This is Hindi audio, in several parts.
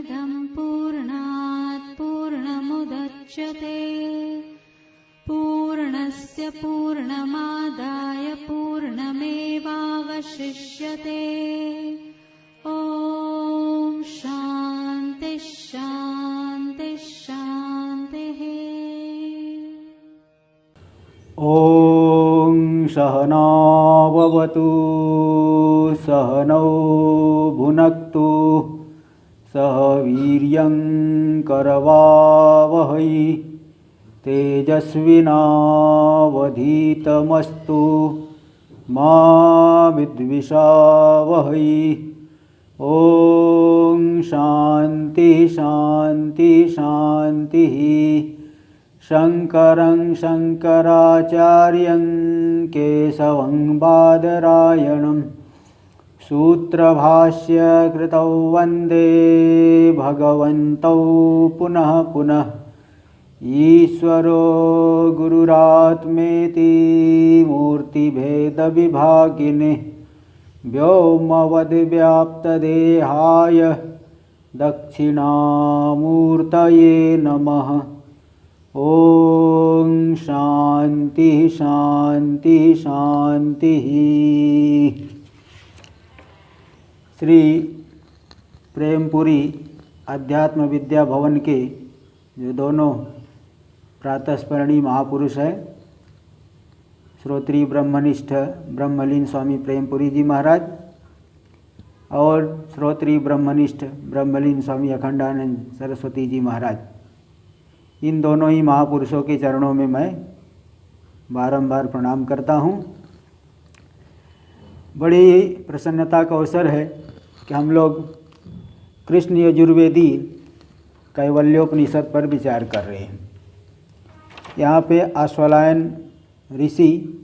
पूर्णमिदं पूर्णात् पूर्णमुदच्यते पूर्णस्य पूर्णमादाय पूर्णमेवावशिष्यते। ॐ शान्ति शान्ति शान्तिः। ॐ सहना भवतु सहनौ भुनक्तु सह वीर्यं करवावहै तेजस्विनावधीतमस्तु मा विद्विषावहै। ॐ शान्ति शान्ति शान्तिः। शङ्करं शङ्कराचार्यं केशवं बादरायणं सूत्रभाष्यकृतौ वन्दे भगवन्तौ पुनः पुनः। ईश्वरो गुरुरात्मेति मूर्तिभेदविभागिने व्योमवद्व्याप्तदेहाय दक्षिणामूर्तये नमः। ॐ शान्ति शान्ति शान्तिः। श्री प्रेमपुरी अध्यात्म विद्या भवन के जो दोनों प्रातस्मरणीय महापुरुष है, श्रोत्री ब्रह्मनिष्ठ ब्रह्मलीन स्वामी प्रेमपुरी जी महाराज और श्रोत्री ब्रह्मनिष्ठ ब्रह्मलीन स्वामी अखंडानंद सरस्वती जी महाराज, इन दोनों ही महापुरुषों के चरणों में मैं बारंबार प्रणाम करता हूँ। बड़ी प्रसन्नता का अवसर है कि हम लोग कृष्ण यजुर्वेदी कैवल्योपनिषद पर विचार कर रहे हैं। यहाँ पे आश्वलायन ऋषि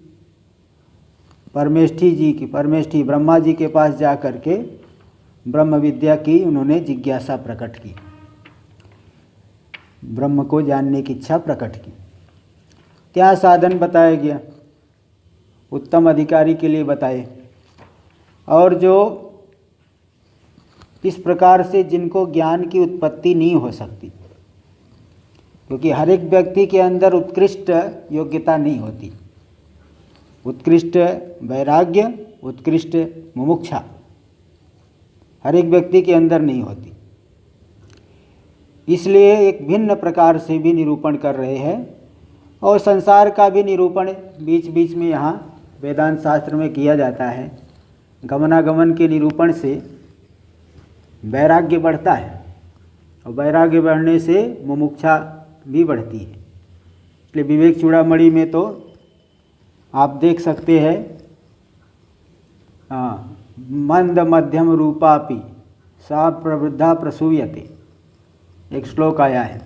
परमेष्ठी ब्रह्मा जी के पास जा कर के ब्रह्म विद्या की उन्होंने जिज्ञासा प्रकट की, ब्रह्म को जानने की इच्छा प्रकट की। क्या साधन बताया गया, उत्तम अधिकारी के लिए बताए, और जो इस प्रकार से जिनको ज्ञान की उत्पत्ति नहीं हो सकती, क्योंकि हर एक व्यक्ति के अंदर उत्कृष्ट योग्यता नहीं होती। उत्कृष्ट वैराग्य, उत्कृष्ट मुमुक्षा हर एक व्यक्ति के अंदर नहीं होती। इसलिए एक भिन्न प्रकार से भी निरूपण कर रहे हैं, और संसार का भी निरूपण बीच बीच में यहाँ वेदांत शास्त्र में किया जाता है। गमनागमन के निरूपण से वैराग्य बढ़ता है, और वैराग्य बढ़ने से मुमुक्षा भी बढ़ती है। इसलिए विवेक चूड़ामणि में तो आप देख सकते हैं, मंद मध्यम रूपापि सा प्रवृद्धा प्रसूयते, एक श्लोक आया है।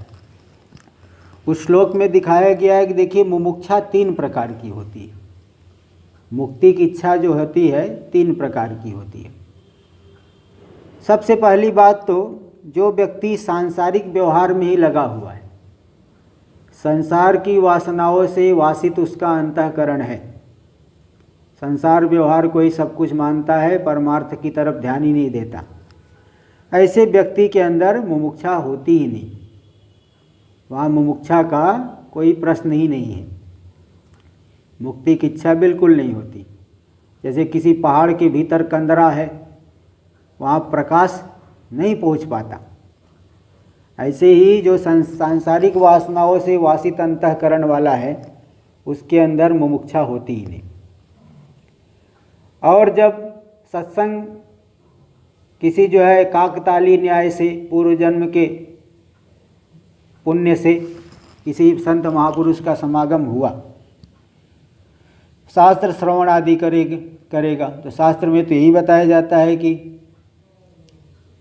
उस श्लोक में दिखाया गया है कि देखिए मुमुक्षा 3 प्रकार की होती है। मुक्ति की इच्छा जो होती है 3 प्रकार की होती है। सबसे पहली बात तो जो व्यक्ति सांसारिक व्यवहार में ही लगा हुआ है, संसार की वासनाओं से वासित उसका अंतःकरण है, संसार व्यवहार को ही सब कुछ मानता है, परमार्थ की तरफ ध्यान ही नहीं देता, ऐसे व्यक्ति के अंदर मुमुक्षा होती ही नहीं। वहाँ मुमुक्षा का कोई प्रश्न ही नहीं है, मुक्ति की इच्छा बिल्कुल नहीं होती। जैसे किसी पहाड़ के भीतर कंदरा है, वहाँ प्रकाश नहीं पहुँच पाता, ऐसे ही जो सांसारिक वासनाओं से वासित अंतःकरण वाला है उसके अंदर मुमुक्षा होती ही नहीं। और जब सत्संग किसी जो है काकताली न्याय से, पूर्व जन्म के पुण्य से किसी संत महापुरुष का समागम हुआ, शास्त्र श्रवण आदि करेगा, तो शास्त्र में तो यही बताया जाता है कि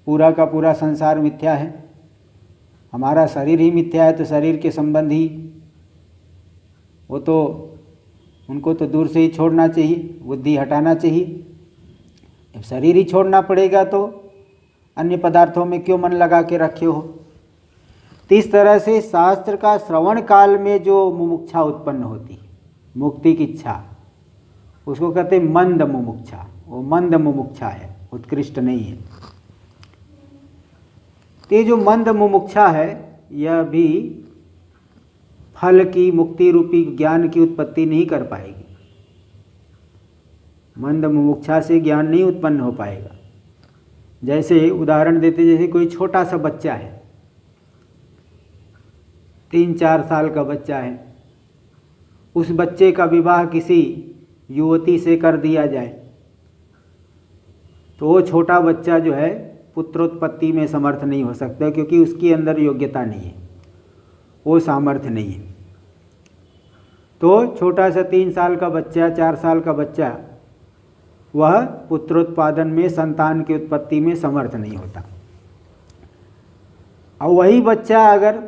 पूरा का पूरा संसार मिथ्या है, हमारा शरीर ही मिथ्या है, तो शरीर के संबंधी वो तो उनको तो दूर से ही छोड़ना चाहिए, बुद्धि हटाना चाहिए। जब शरीर ही छोड़ना पड़ेगा तो अन्य पदार्थों में क्यों मन लगा के रखे हो। तो इस तरह से शास्त्र का श्रवण काल में जो मुमुक्षा उत्पन्न होती है, मुक्ति की इच्छा, उसको कहते हैं मंद मुमुक्षा। वो मंद मुमुक्षा है, उत्कृष्ट नहीं है। तो ये जो मंद मुमुक्षा है यह भी फल की मुक्ति रूपी ज्ञान की उत्पत्ति नहीं कर पाएगी। मंद मुमुक्षा से ज्ञान नहीं उत्पन्न हो पाएगा। जैसे उदाहरण देते, जैसे कोई छोटा सा बच्चा है, 3-4 साल का बच्चा है, उस बच्चे का विवाह किसी युवती से कर दिया जाए तो वो छोटा बच्चा जो है पुत्रोत्पत्ति में समर्थ नहीं हो सकता, क्योंकि उसके अंदर योग्यता नहीं है, वो सामर्थ्य नहीं है। तो छोटा सा 3 साल का बच्चा, 4 साल का बच्चा, वह पुत्रोत्पादन में, संतान की उत्पत्ति में समर्थ नहीं होता। और वही बच्चा अगर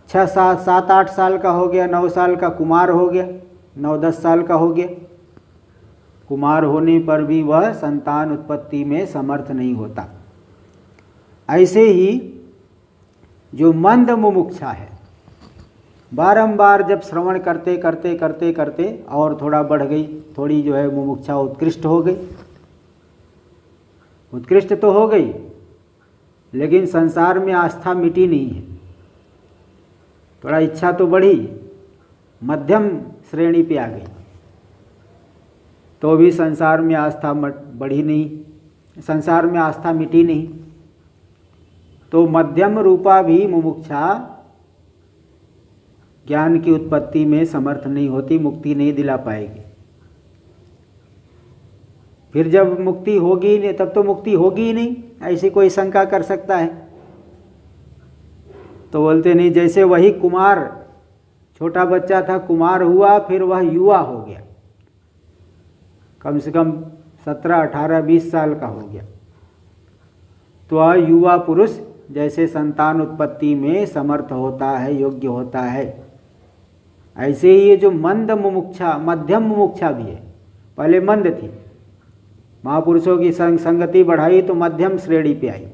7-8 साल का हो गया, 9 साल का कुमार हो गया, 9-10 साल का हो गया, कुमार होने पर भी वह संतान उत्पत्ति में समर्थ नहीं होता। ऐसे ही जो मंद मुमुक्षा है, बारंबार जब श्रवण करते करते करते करते और थोड़ा बढ़ गई, थोड़ी जो है मुमुक्षा उत्कृष्ट हो गई, उत्कृष्ट तो हो गई, लेकिन संसार में आस्था मिटी नहीं है। थोड़ा इच्छा तो बढ़ी, मध्यम श्रेणी पे आ गई, तो भी संसार में आस्था बढ़ी नहीं, संसार में आस्था मिटी नहीं। तो मध्यम रूपा भी मुमुक्षा ज्ञान की उत्पत्ति में समर्थ नहीं होती, मुक्ति नहीं दिला पाएगी। फिर जब मुक्ति होगी ही नहीं, तब तो मुक्ति होगी ही नहीं, ऐसी कोई शंका कर सकता है? तो बोलते नहीं, जैसे वही कुमार, छोटा बच्चा था, कुमार हुआ, फिर वह युवा हो गया, कम से कम 17, 18, 20 साल का हो गया, तो वह युवा पुरुष जैसे संतान उत्पत्ति में समर्थ होता है, योग्य होता है, ऐसे ही ये जो मंद मुमुक्षा, मध्यम मुमुक्षा भी है। पहले मंद थी, महापुरुषों की संगति बढ़ाई तो मध्यम श्रेणी पे आई,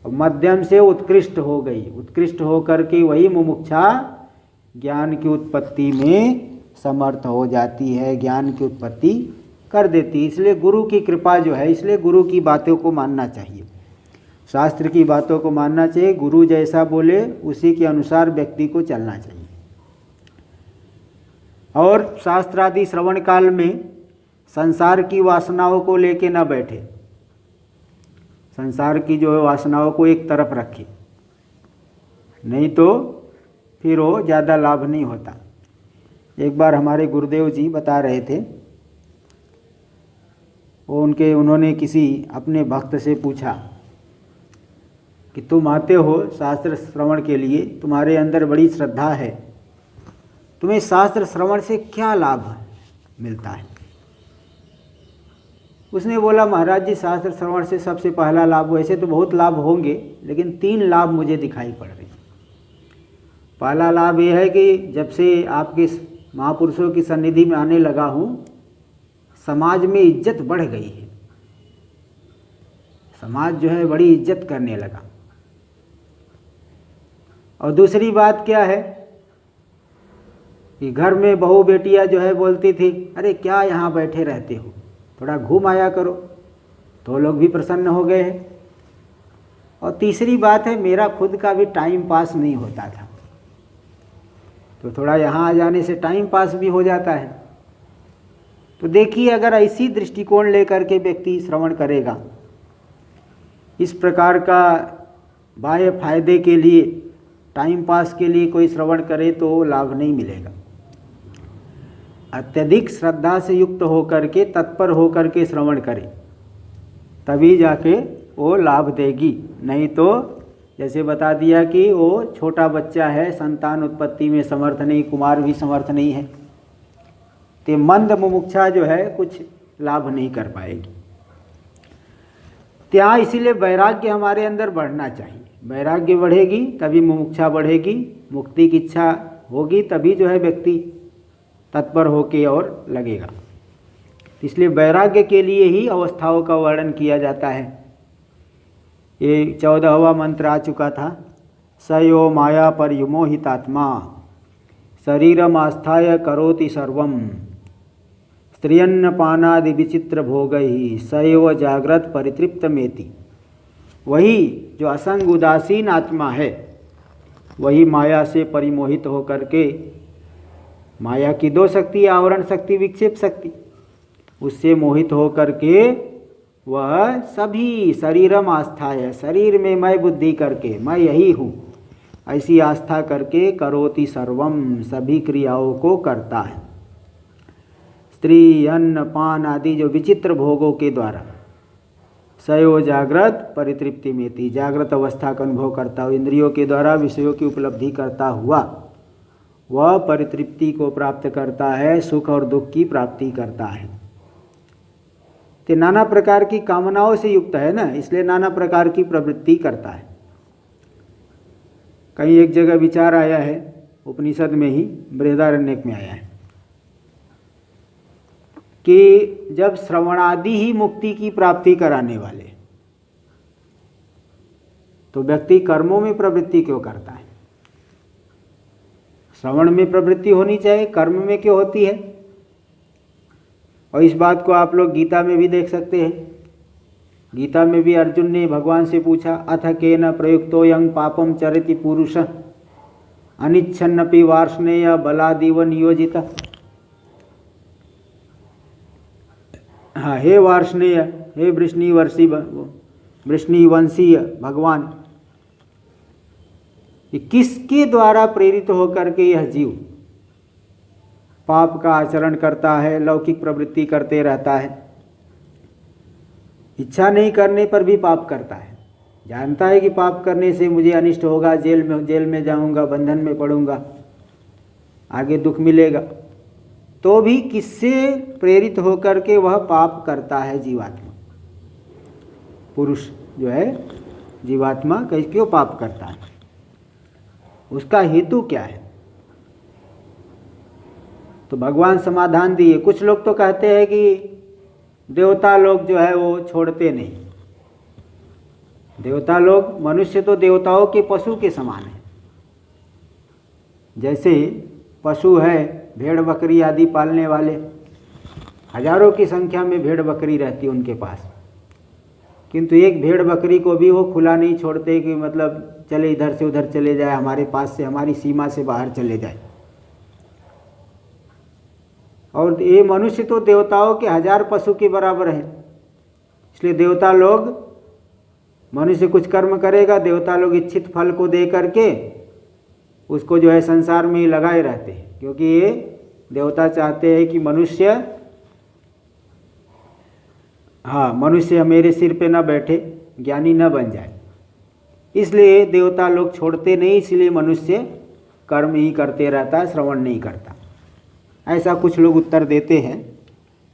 और मध्यम से उत्कृष्ट हो गई, उत्कृष्ट होकर के वही मुमुक्षा ज्ञान की उत्पत्ति में समर्थ हो जाती है, ज्ञान की उत्पत्ति कर देती। इसलिए गुरु की कृपा जो है, इसलिए गुरु की बातों को मानना चाहिए, शास्त्र की बातों को मानना चाहिए। गुरु जैसा बोले उसी के अनुसार व्यक्ति को चलना चाहिए। और शास्त्र आदि श्रवण काल में संसार की वासनाओं को लेके न बैठे, संसार की जो है वासनाओं को एक तरफ रखे, नहीं तो फिर वो ज़्यादा लाभ नहीं होता। एक बार हमारे गुरुदेव जी बता रहे थे, उन्होंने किसी अपने भक्त से पूछा कि तुम आते हो शास्त्र श्रवण के लिए, तुम्हारे अंदर बड़ी श्रद्धा है, तुम्हें शास्त्र श्रवण से क्या लाभ मिलता है? उसने बोला, महाराज जी, शास्त्र श्रवण से सबसे पहला लाभ, वैसे तो बहुत लाभ होंगे, लेकिन 3 लाभ मुझे दिखाई पड़ रहे। पहला लाभ यह है कि जब से आपके महापुरुषों की सन्निधि में आने लगा हूँ, समाज में इज्जत बढ़ गई है, समाज जो है बड़ी इज्जत करने लगा। और दूसरी बात क्या है कि घर में बहू बेटियां जो है बोलती थी, अरे क्या यहाँ बैठे रहते हो, थोड़ा घूम आया करो, तो लोग भी प्रसन्न हो गए हैं। और तीसरी बात है, मेरा खुद का भी टाइम पास नहीं होता था, तो थोड़ा यहाँ आ जाने से टाइम पास भी हो जाता है। तो देखिए, अगर ऐसी दृष्टिकोण लेकर के व्यक्ति श्रवण करेगा, इस प्रकार का बाह्य फायदे के लिए, टाइम पास के लिए कोई श्रवण करे तो लाभ नहीं मिलेगा। अत्यधिक श्रद्धा से युक्त होकर के, तत्पर होकर के श्रवण करे, तभी जाके वो लाभ देगी। नहीं तो जैसे बता दिया कि वो छोटा बच्चा है, संतान उत्पत्ति में समर्थ नहीं, कुमार भी समर्थ नहीं है, तो मंद मुमुक्षा जो है कुछ लाभ नहीं कर पाएगी। ત્યાં इसीलिए वैराग्य हमारे अंदर बढ़ना चाहिए। वैराग्य बढ़ेगी तभी मुमुक्षा बढ़ेगी, मुक्ति की इच्छा होगी तभी जो है व्यक्ति तत्पर होके और लगेगा। इसलिए वैराग्य के लिए ही अवस्थाओं का वर्णन किया जाता है। ये 14वां मंत्र आ चुका था, स यो माया पर युमोहितात्मा शरीरमास्थाय करोति सर्वम स्त्रियन्नपानादि विचित्र भोगैः स एव जाग्रत परितृप्तमेति। वही जो असंग उदासीन आत्मा है वही माया से परिमोहित होकर के, माया की दो शक्ति, आवरण शक्ति, विक्षेप शक्ति, उससे मोहित होकर के वह सभी शरीरम आस्था है, शरीर में मैं बुद्धि करके मैं यही हूँ, ऐसी आस्था करके करोति सर्वम, सभी क्रियाओं को करता है। स्त्री, अन्न, पान आदि जो विचित्र भोगों के द्वारा सयो जागृत परितृप्ति में थी, जागृत अवस्था का अनुभव करता हुआ इंद्रियों के द्वारा विषयों की उपलब्धि करता हुआ वह परितृप्ति को प्राप्त करता है, सुख और दुख की प्राप्ति करता है। तो नाना प्रकार की कामनाओं से युक्त है ना, इसलिए नाना प्रकार की प्रवृत्ति करता है। कहीं एक जगह विचार आया है, उपनिषद में ही बृहदारण्यक में आया है कि जब श्रवणादि ही मुक्ति की प्राप्ति कराने वाले, तो व्यक्ति कर्मों में प्रवृत्ति क्यों करता है? श्रवण में प्रवृत्ति होनी चाहिए, कर्म में क्यों होती है? और इस बात को आप लोग गीता में भी देख सकते हैं। गीता में भी अर्जुन ने भगवान से पूछा, अथ केन प्रयुक्तो यं पापम चरति पुरुष अनिच्छन्नपि वार्ष्णेय बलादिव नियोजित। हाँ, हे वार्ष्णेय, हे वृष्णिवंशीय भगवान, कि किसके द्वारा प्रेरित होकर के यह जीव पाप का आचरण करता है, लौकिक प्रवृत्ति करते रहता है, इच्छा नहीं करने पर भी पाप करता है, जानता है कि पाप करने से मुझे अनिष्ट होगा, जेल में जाऊंगा, बंधन में पड़ूंगा, आगे दुख मिलेगा, तो भी किससे प्रेरित होकर के वह पाप करता है? जीवात्मा, पुरुष जो है जीवात्मा क्यों पाप करता है? उसका हेतु क्या है? तो भगवान समाधान दिए। कुछ लोग तो कहते हैं कि देवता लोग जो है वो छोड़ते नहीं। देवता लोग, मनुष्य तो देवताओं के पशु के समान है। जैसे पशु है, भेड़ बकरी आदि पालने वाले, हजारों की संख्या में भेड़ बकरी रहती है उनके पास, किंतु एक भेड़ बकरी को भी वो खुला नहीं छोड़ते कि मतलब चले इधर से उधर चले जाए, हमारे पास से, हमारी सीमा से बाहर चले जाए। और ये मनुष्य तो देवताओं के 1000 पशु के बराबर है। इसलिए देवता लोग, मनुष्य कुछ कर्म करेगा, देवता लोग इच्छित फल को दे करके उसको जो है संसार में ही लगाए रहते हैं, क्योंकि ये देवता चाहते हैं कि मनुष्य मेरे सिर पे न बैठे, ज्ञानी न बन जाए। इसलिए देवता लोग छोड़ते नहीं, इसलिए मनुष्य कर्म ही करते रहता है, श्रवण नहीं करता। ऐसा कुछ लोग उत्तर देते हैं,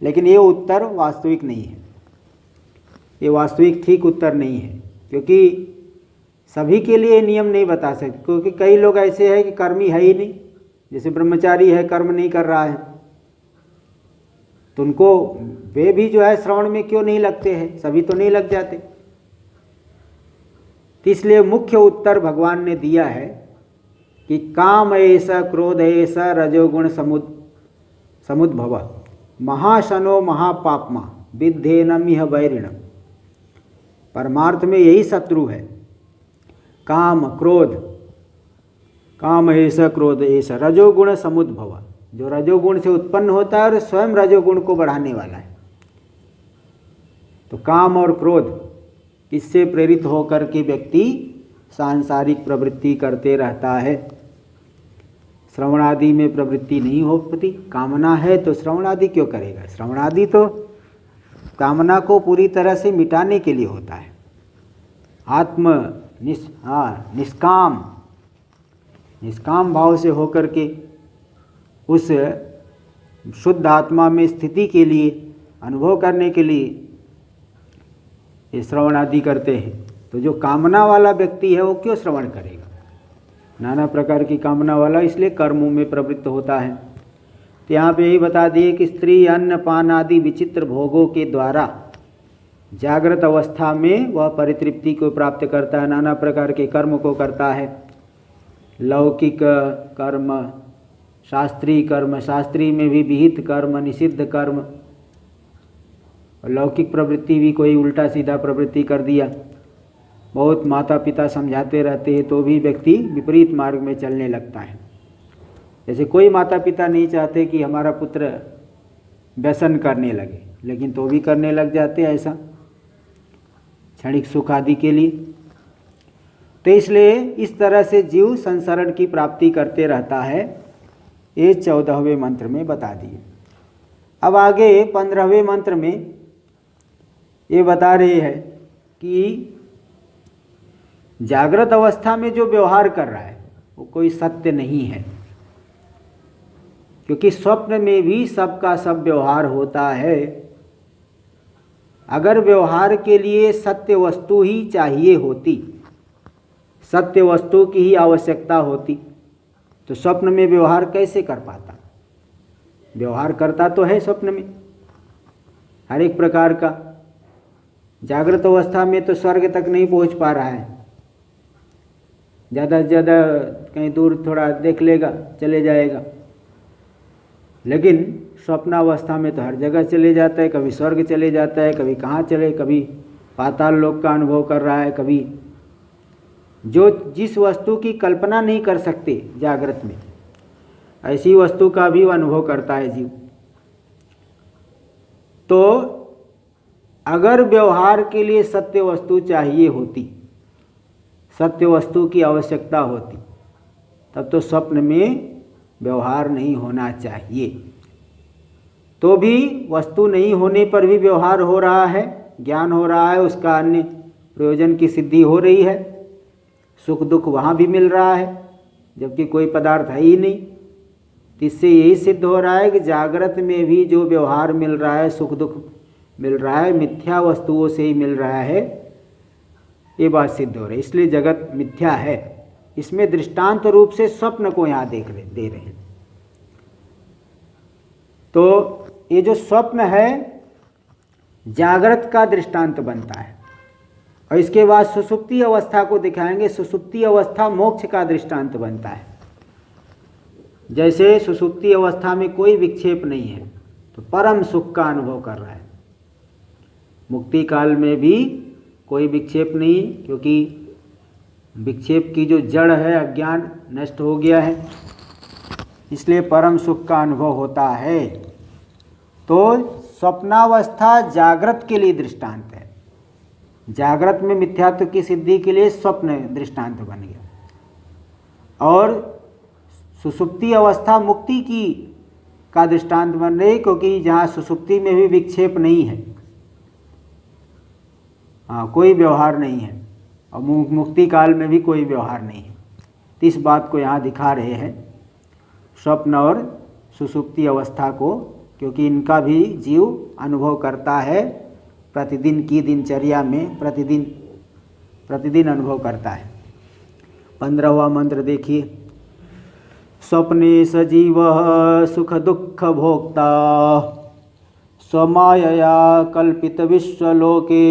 लेकिन ये उत्तर वास्तविक नहीं है, ये वास्तविक ठीक उत्तर नहीं है, क्योंकि सभी के लिए नियम नहीं बता सकते। क्योंकि कई लोग ऐसे हैं कि कर्मी है ही नहीं, जैसे ब्रह्मचारी है, कर्म नहीं कर रहा है, तो उनको वे भी जो है श्रवण में क्यों नहीं लगते हैं? सभी तो नहीं लग जाते। तो इसलिए मुख्य उत्तर भगवान ने दिया है कि काम ऐसा, क्रोध ऐसा, रजोगुण समुद्भव, महाशनो महापापमा विद्धेनम इह वैरिणम। परमार्थ में यही शत्रु है, काम, क्रोध। काम ऐसा, क्रोध ऐसा, रजोगुण समुद्भव, जो रजोगुण से उत्पन्न होता है और स्वयं रजोगुण को बढ़ाने वाला है। तो काम और क्रोध, इससे प्रेरित होकर के व्यक्ति सांसारिक प्रवृत्ति करते रहता है। श्रवणादि में प्रवृत्ति नहीं हो पाती। कामना है तो श्रवणादि क्यों करेगा? श्रवणादि तो कामना को पूरी तरह से मिटाने के लिए होता है। निष्काम भाव से होकर के उस शुद्ध आत्मा में स्थिति के लिए, अनुभव करने के लिए ये श्रवण आदि करते हैं। तो जो कामना वाला व्यक्ति है वो क्यों श्रवण करेगा? नाना प्रकार की कामना वाला, इसलिए कर्मों में प्रवृत्त होता है। तो यहाँ पे यही बता दिए कि स्त्री, अन्न, पान आदि विचित्र भोगों के द्वारा जागृत अवस्था में वह परितृप्ति को प्राप्त करता है, नाना प्रकार के कर्म को करता है। लौकिक कर्म, शास्त्रीय कर्म, शास्त्रीय में भी विहित कर्म, निषिद्ध कर्म, लौकिक प्रवृत्ति भी कोई उल्टा सीधा प्रवृत्ति कर दिया, बहुत माता पिता समझाते रहते हैं तो भी व्यक्ति विपरीत मार्ग में चलने लगता है। जैसे कोई माता पिता नहीं चाहते कि हमारा पुत्र व्यसन करने लगे, लेकिन तो भी करने लग जाते हैं ऐसा, क्षणिक सुख आदि के लिए। तो इसलिए इस तरह से जीव संसरण की प्राप्ति करते रहता है, ये 14वें मंत्र में बता दिए। अब आगे 15वें मंत्र में ये बता रहे हैं कि जागृत अवस्था में जो व्यवहार कर रहा है वो कोई सत्य नहीं है, क्योंकि स्वप्न में भी सबका सब व्यवहार होता है। अगर व्यवहार के लिए सत्य वस्तु ही चाहिए होती, सत्य वस्तु की ही आवश्यकता होती, तो स्वप्न में व्यवहार कैसे कर पाता? व्यवहार करता तो है स्वप्न में हर एक प्रकार का। जागृत अवस्था में तो स्वर्ग तक नहीं पहुंच पा रहा है, ज़्यादा से ज़्यादा कहीं दूर थोड़ा देख लेगा, चले जाएगा। लेकिन स्वप्नावस्था में तो हर जगह चले जाता है, कभी स्वर्ग चले जाता है, कभी कहाँ चले, कभी पाताल लोक का अनुभव कर रहा है, कभी जो जिस वस्तु की कल्पना नहीं कर सकते जागृत में, ऐसी वस्तु का भी अनुभव करता है जीव। तो अगर व्यवहार के लिए सत्य वस्तु चाहिए होती, सत्य वस्तु की आवश्यकता होती, तब तो स्वप्न में व्यवहार नहीं होना चाहिए। तो भी वस्तु नहीं होने पर भी व्यवहार हो रहा है, ज्ञान हो रहा है, उसका अन्य प्रयोजन की सिद्धि हो रही है, सुख दुख वहाँ भी मिल रहा है, जबकि कोई पदार्थ है ही नहीं। इससे यही सिद्ध हो रहा है कि जागृत में भी जो व्यवहार मिल रहा है, सुख दुख मिल रहा है, मिथ्या वस्तुओं से ही मिल रहा है, ये बात सिद्ध हो रही है। इसलिए जगत मिथ्या है। इसमें दृष्टांत रूप से स्वप्न को यहाँ दे रहे हैं। तो ये जो स्वप्न है जागृत का दृष्टांत बनता है, और इसके बाद सुषुप्ति अवस्था को दिखाएंगे। सुषुप्ति अवस्था मोक्ष का दृष्टांत बनता है। जैसे सुषुप्ति अवस्था में कोई विक्षेप नहीं है तो परम सुख का अनुभव कर रहा है। मुक्ति काल में भी कोई विक्षेप नहीं, क्योंकि विक्षेप की जो जड़ है अज्ञान नष्ट हो गया है, इसलिए परम सुख का अनुभव होता है। तो स्वप्नावस्था जागृत के लिए दृष्टांत है। जागृत में मिथ्यात्व की सिद्धि के लिए स्वप्न दृष्टांत बन गया, और सुषुप्ति अवस्था मुक्ति की का दृष्टांत बन रही, क्योंकि जहाँ सुषुप्ति में भी विक्षेप नहीं है, कोई व्यवहार नहीं है, और मुक्ति काल में भी कोई व्यवहार नहीं है। तो इस बात को यहाँ दिखा रहे हैं, स्वप्न और सुषुप्ति अवस्था को, क्योंकि इनका भी जीव अनुभव करता है प्रतिदिन की दिनचर्या में, प्रतिदिन अनुभव करता है। 15वां मंत्र देखिए। स्वप्ने सजीव सुख दुख भोक्ता स्वमायया कल्पित विश्वलोके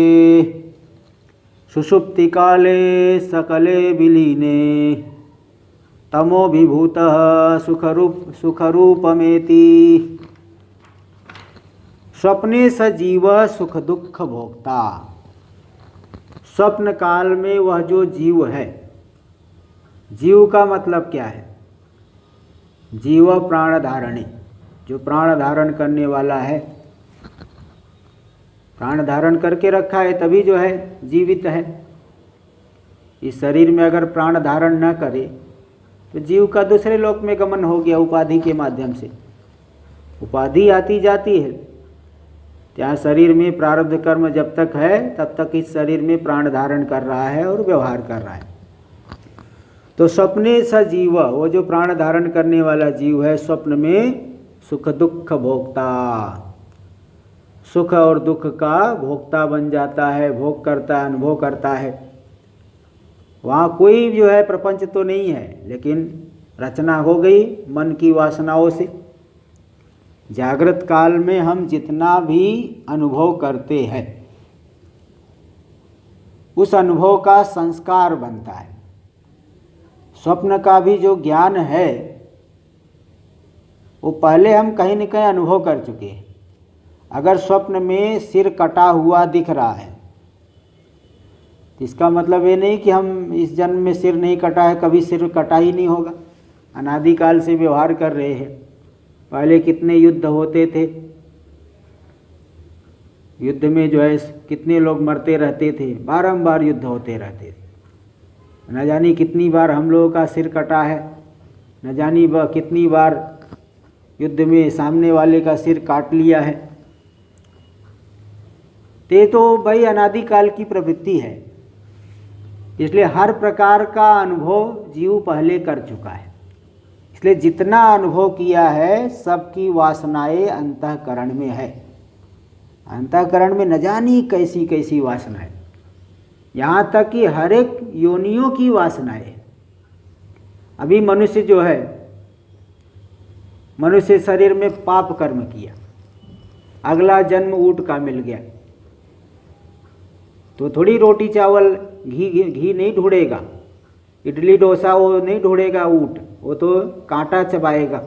सुषुप्ति काले सकले विलीने तमोभिभूतः सुखरूपमेति। स्वप्ने सजीव सुख दुख भोक्ता। स्वप्न काल में वह जो जीव है, जीव का मतलब क्या है? जीव प्राण धारणी, जो प्राण धारण करने वाला है, प्राण धारण करके रखा है तभी जो है जीवित है। इस शरीर में अगर प्राण धारण न करे तो जीव का दूसरे लोक में गमन हो गया उपाधि के माध्यम से। उपाधि आती जाती है, यहाँ शरीर में प्रारब्ध कर्म जब तक है तब तक इस शरीर में प्राण धारण कर रहा है और व्यवहार कर रहा है। तो स्वप्ने सजीव, वो जो प्राण धारण करने वाला जीव है, स्वप्न में सुख दुख भोक्ता, सुख और दुख का भोक्ता बन जाता है, भोग करता है, अनुभव करता है। वहाँ कोई जो है प्रपंच तो नहीं है, लेकिन रचना हो गई मन की वासनाओं से। जागृत काल में हम जितना भी अनुभव करते हैं उस अनुभव का संस्कार बनता है। स्वप्न का भी जो ज्ञान है वो पहले हम कहीं न कहीं अनुभव कर चुके हैं। अगर स्वप्न में सिर कटा हुआ दिख रहा है इसका मतलब ये नहीं कि हम इस जन्म में सिर नहीं कटा है, कभी सिर कटा ही नहीं होगा। अनादिकाल से व्यवहार कर रहे हैं। पहले कितने युद्ध होते थे, युद्ध में जो है कितने लोग मरते रहते थे, बारंबार युद्ध होते रहते थे। न जानी कितनी बार हम लोगों का सिर कटा है, न जानी कितनी बार युद्ध में सामने वाले का सिर काट लिया है। ते तो भाई अनादिकाल की प्रवृत्ति है, इसलिए हर प्रकार का अनुभव जीव पहले कर चुका है। इसलिए जितना अनुभव किया है सबकी वासनाएं अंतःकरण में है। अंतःकरण में न जानी कैसी कैसी वासनाएं, यहाँ तक कि हर एक योनियों की वासनाएं। अभी मनुष्य जो है, मनुष्य शरीर में पाप कर्म किया, अगला जन्म ऊंट का मिल गया तो थोड़ी रोटी चावल घी नहीं ढूंढेगा, इडली डोसा वो नहीं ढूंढेगा ऊंट, वो तो कांटा चबाएगा,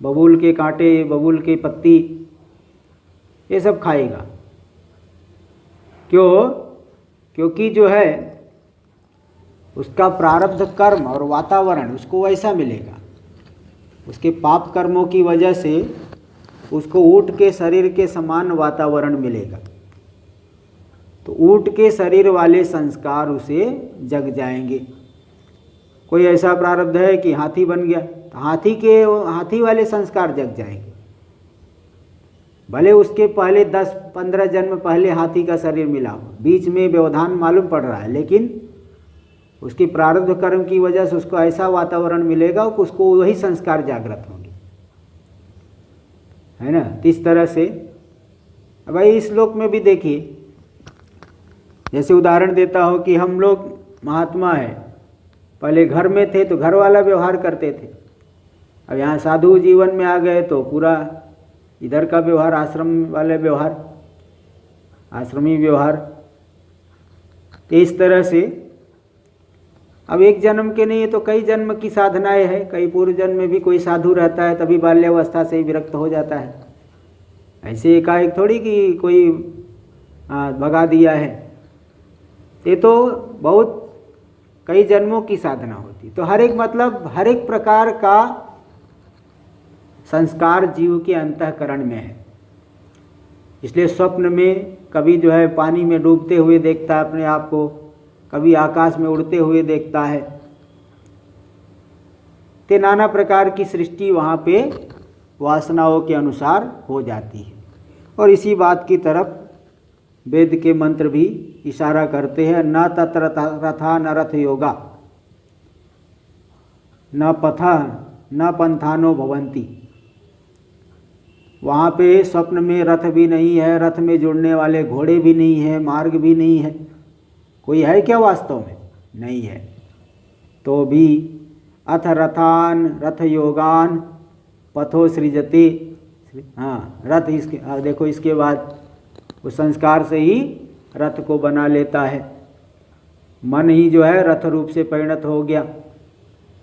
बबूल के कांटे, बबूल की पत्ती, ये सब खाएगा। क्यों? क्योंकि जो है उसका प्रारब्ध कर्म और वातावरण उसको वैसा मिलेगा। उसके पाप कर्मों की वजह से उसको ऊंट के शरीर के समान वातावरण मिलेगा। तो ऊंट के शरीर वाले संस्कार उसे जग जाएंगे। कोई ऐसा प्रारब्ध है कि हाथी बन गया तो हाथी वाले संस्कार जग जाएंगे। भले उसके पहले 10-15 जन्म पहले हाथी का शरीर मिला हो, बीच में व्यवधान मालूम पड़ रहा है, लेकिन उसकी प्रारब्ध कर्म की वजह से उसको ऐसा वातावरण मिलेगा कि उसको वही संस्कार जागृत होंगे, है ना। तो इस तरह से भाई इस श्लोक में भी देखिए, जैसे उदाहरण देता हो कि हम लोग महात्मा है, पहले घर में थे तो घर वाला व्यवहार करते थे, अब यहाँ साधु जीवन में आ गए तो पूरा इधर का व्यवहार, आश्रम वाले व्यवहार, आश्रमी व्यवहार। इस तरह से अब एक जन्म के नहीं है तो कई जन्म की साधनाएं है। कई पूर्व जन्म में भी कोई साधु रहता है तभी बाल्यावस्था से ही विरक्त हो जाता है। ऐसे एकाएक थोड़ी कि कोई भगा दिया है, ये तो बहुत कई जन्मों की साधना होती। तो हर एक मतलब हर एक प्रकार का संस्कार जीव के अंतःकरण में है। इसलिए स्वप्न में कभी जो है पानी में डूबते हुए देखता है अपने आप को, कभी आकाश में उड़ते हुए देखता है। ते नाना प्रकार की सृष्टि वहाँ पे वासनाओं के अनुसार हो जाती है। और इसी बात की तरफ वेद के मंत्र भी इशारा करते हैं, न तत्र रथा न रथ योगा, न पथा न पंथानो भवंती। वहाँ पे स्वप्न में रथ भी नहीं है, रथ में जुड़ने वाले घोड़े भी नहीं है, मार्ग भी नहीं है। कोई है क्या वास्तव में? नहीं है। तो भी अथ रथान रथ योगान पथो सृजते, हाँ रथ इसके देखो, इसके बाद उस संस्कार से ही रथ को बना लेता है। मन ही जो है रथ रूप से परिणत हो गया,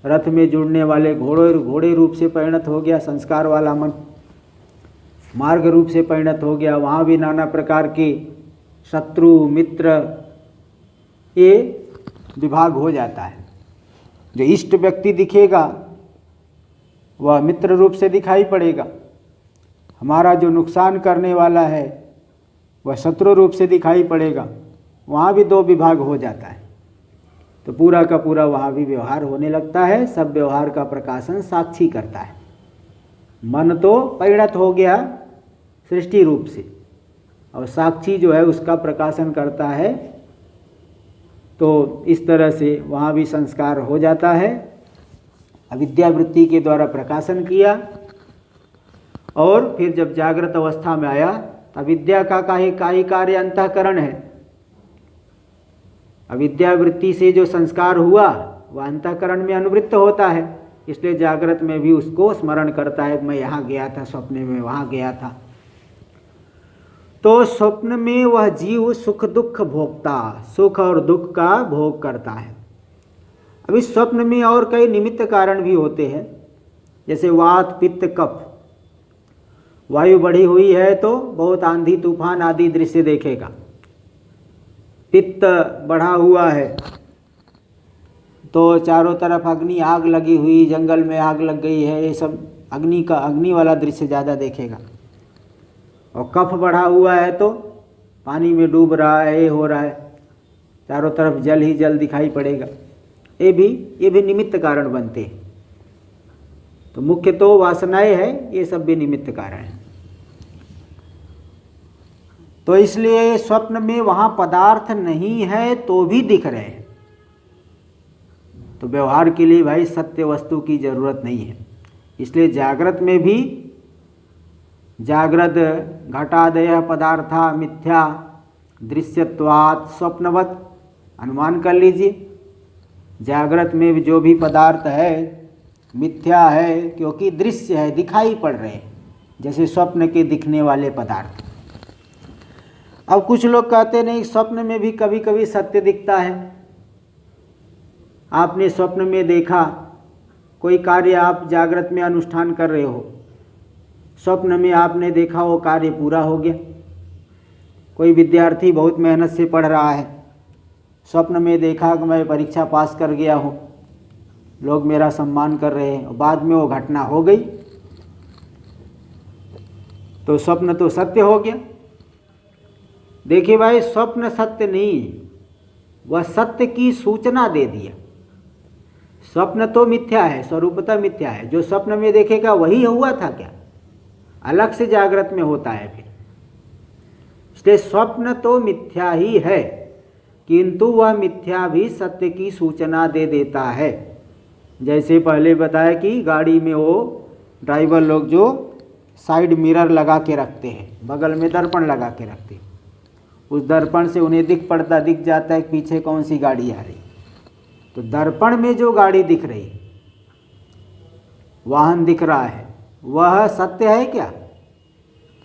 रथ में जुड़ने वाले घोड़े रूप से परिणत हो गया। संस्कार वाला मन मार्ग रूप से परिणत हो गया। वहाँ भी नाना प्रकार के शत्रु मित्र ये विभाग हो जाता है। जो इष्ट व्यक्ति दिखेगा वह मित्र रूप से दिखाई पड़ेगा, हमारा जो नुकसान करने वाला है वह शत्रु रूप से दिखाई पड़ेगा। वहाँ भी दो विभाग हो जाता है। तो पूरा का पूरा वहाँ भी व्यवहार होने लगता है। सब व्यवहार का प्रकाशन साक्षी करता है। मन तो परिणत हो गया सृष्टि रूप से, और साक्षी जो है उसका प्रकाशन करता है। तो इस तरह से वहाँ भी संस्कार हो जाता है। अविद्या वृत्ति के द्वारा प्रकाशन किया, और फिर जब जागृत अवस्था में आया, अविद्या का काही कार्य अंतःकरण है। अविद्या वृत्ति से जो संस्कार हुआ वह अंतःकरण में अनुवृत्त होता है। इसलिए जागृत में भी उसको स्मरण करता है, मैं यहाँ गया था, स्वप्न में वहाँ गया था। तो स्वप्न में वह जीव सुख दुख भोगता, सुख और दुख का भोग करता है। अब इस स्वप्न में और कई निमित्त कारण भी होते हैं, जैसे वात पित्त कफ। वायु बढ़ी हुई है तो बहुत आंधी तूफान आदि दृश्य देखेगा। पित्त बढ़ा हुआ है तो चारों तरफ अग्नि आग लगी हुई, जंगल में आग लग गई है, ये सब अग्नि वाला दृश्य ज़्यादा देखेगा। और कफ बढ़ा हुआ है तो पानी में डूब रहा है, ये हो रहा है, चारों तरफ जल ही जल दिखाई पड़ेगा। ये भी निमित्त कारण बनते हैं। तो मुख्य तो वासनाएं है, ये सब भी निमित्त कारण है। तो इसलिए स्वप्न में वहाँ पदार्थ नहीं है तो भी दिख रहे हैं। तो व्यवहार के लिए भाई सत्य वस्तु की जरूरत नहीं है। इसलिए जागृत में भी जागृत घटादय पदार्था मिथ्या दृश्यत्वात् स्वप्नवत्, अनुमान कर लीजिए। जागृत में भी जो भी पदार्थ है मिथ्या है, क्योंकि दृश्य है, दिखाई पड़ रहे हैं, जैसे स्वप्न के दिखने वाले पदार्थ। अब कुछ लोग कहते नहीं, स्वप्न में भी कभी कभी सत्य दिखता है। आपने स्वप्न में देखा कोई कार्य आप जागृत में अनुष्ठान कर रहे हो, स्वप्न में आपने देखा वो कार्य पूरा हो गया। कोई विद्यार्थी बहुत मेहनत से पढ़ रहा है, स्वप्न में देखा कि मैं परीक्षा पास कर गया हूँ, लोग मेरा सम्मान कर रहे हैं, और बाद में वो घटना हो गई, तो स्वप्न तो सत्य हो गया। देखिए भाई, स्वप्न सत्य नहीं, वह सत्य की सूचना दे दिया। स्वप्न तो मिथ्या है, स्वरूपतः मिथ्या है। जो स्वप्न में देखेगा वही हुआ था क्या? अलग से जागृत में होता है फिर। इसलिए स्वप्न तो मिथ्या ही है, किंतु वह मिथ्या भी सत्य की सूचना दे देता है। जैसे पहले बताया कि गाड़ी में वो ड्राइवर लोग जो साइड मिरर लगा के रखते हैं, बगल में दर्पण लगा के रखते हैं, उस दर्पण से उन्हें दिख जाता है पीछे कौन सी गाड़ी आ रही। तो दर्पण में जो गाड़ी दिख रही, वाहन दिख रहा है, वह सत्य है क्या?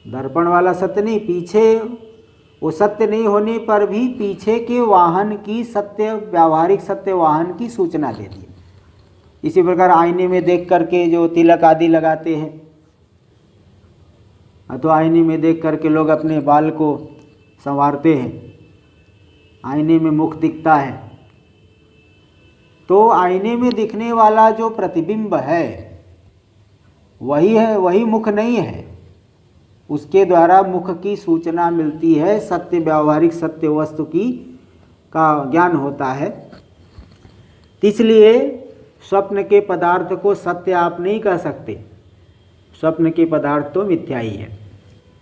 दर्पण वाला सत्य नहीं, पीछे वो सत्य नहीं होने पर भी पीछे के वाहन की सत्य, व्यावहारिक सत्य वाहन की सूचना दे दी। इसी प्रकार आईने में देख करके जो तिलक आदि लगाते हैं, तो आईने में देख करके लोग अपने बाल को संवारते हैं, आईने में मुख दिखता है, तो आईने में दिखने वाला जो प्रतिबिंब है वही है, वही मुख नहीं है। उसके द्वारा मुख की सूचना मिलती है, सत्य व्यावहारिक सत्य वस्तु की का ज्ञान होता है। इसलिए स्वप्न के पदार्थ को सत्य आप नहीं कह सकते, स्वप्न के पदार्थ तो मिथ्या ही है।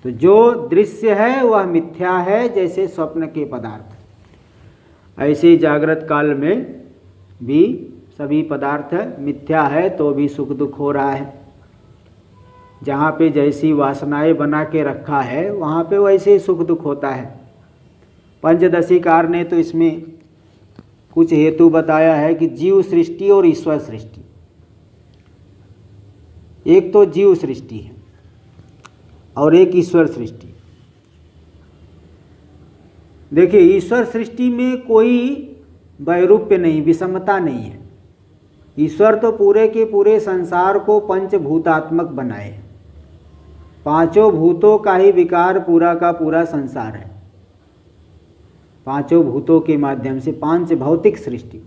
तो जो दृश्य है वह मिथ्या है, जैसे स्वप्न के पदार्थ। ऐसे जागृत काल में भी सभी पदार्थ मिथ्या है, तो भी सुख दुख हो रहा है। जहाँ पे जैसी वासनाएं बना के रखा है वहाँ पे वैसे ही सुख दुख होता है। पंचदशीकार ने तो इसमें कुछ हेतु बताया है कि जीव सृष्टि और ईश्वर सृष्टि। एक तो जीव सृष्टि है और एक ईश्वर सृष्टि। देखिए, ईश्वर सृष्टि में कोई वैरूप्य नहीं, विषमता नहीं है। ईश्वर तो पूरे के पूरे संसार को पंचभूतात्मक बनाए, पांचों भूतों का ही विकार पूरा का पूरा संसार है। पांचों भूतों के माध्यम से पांच भौतिक सृष्टि।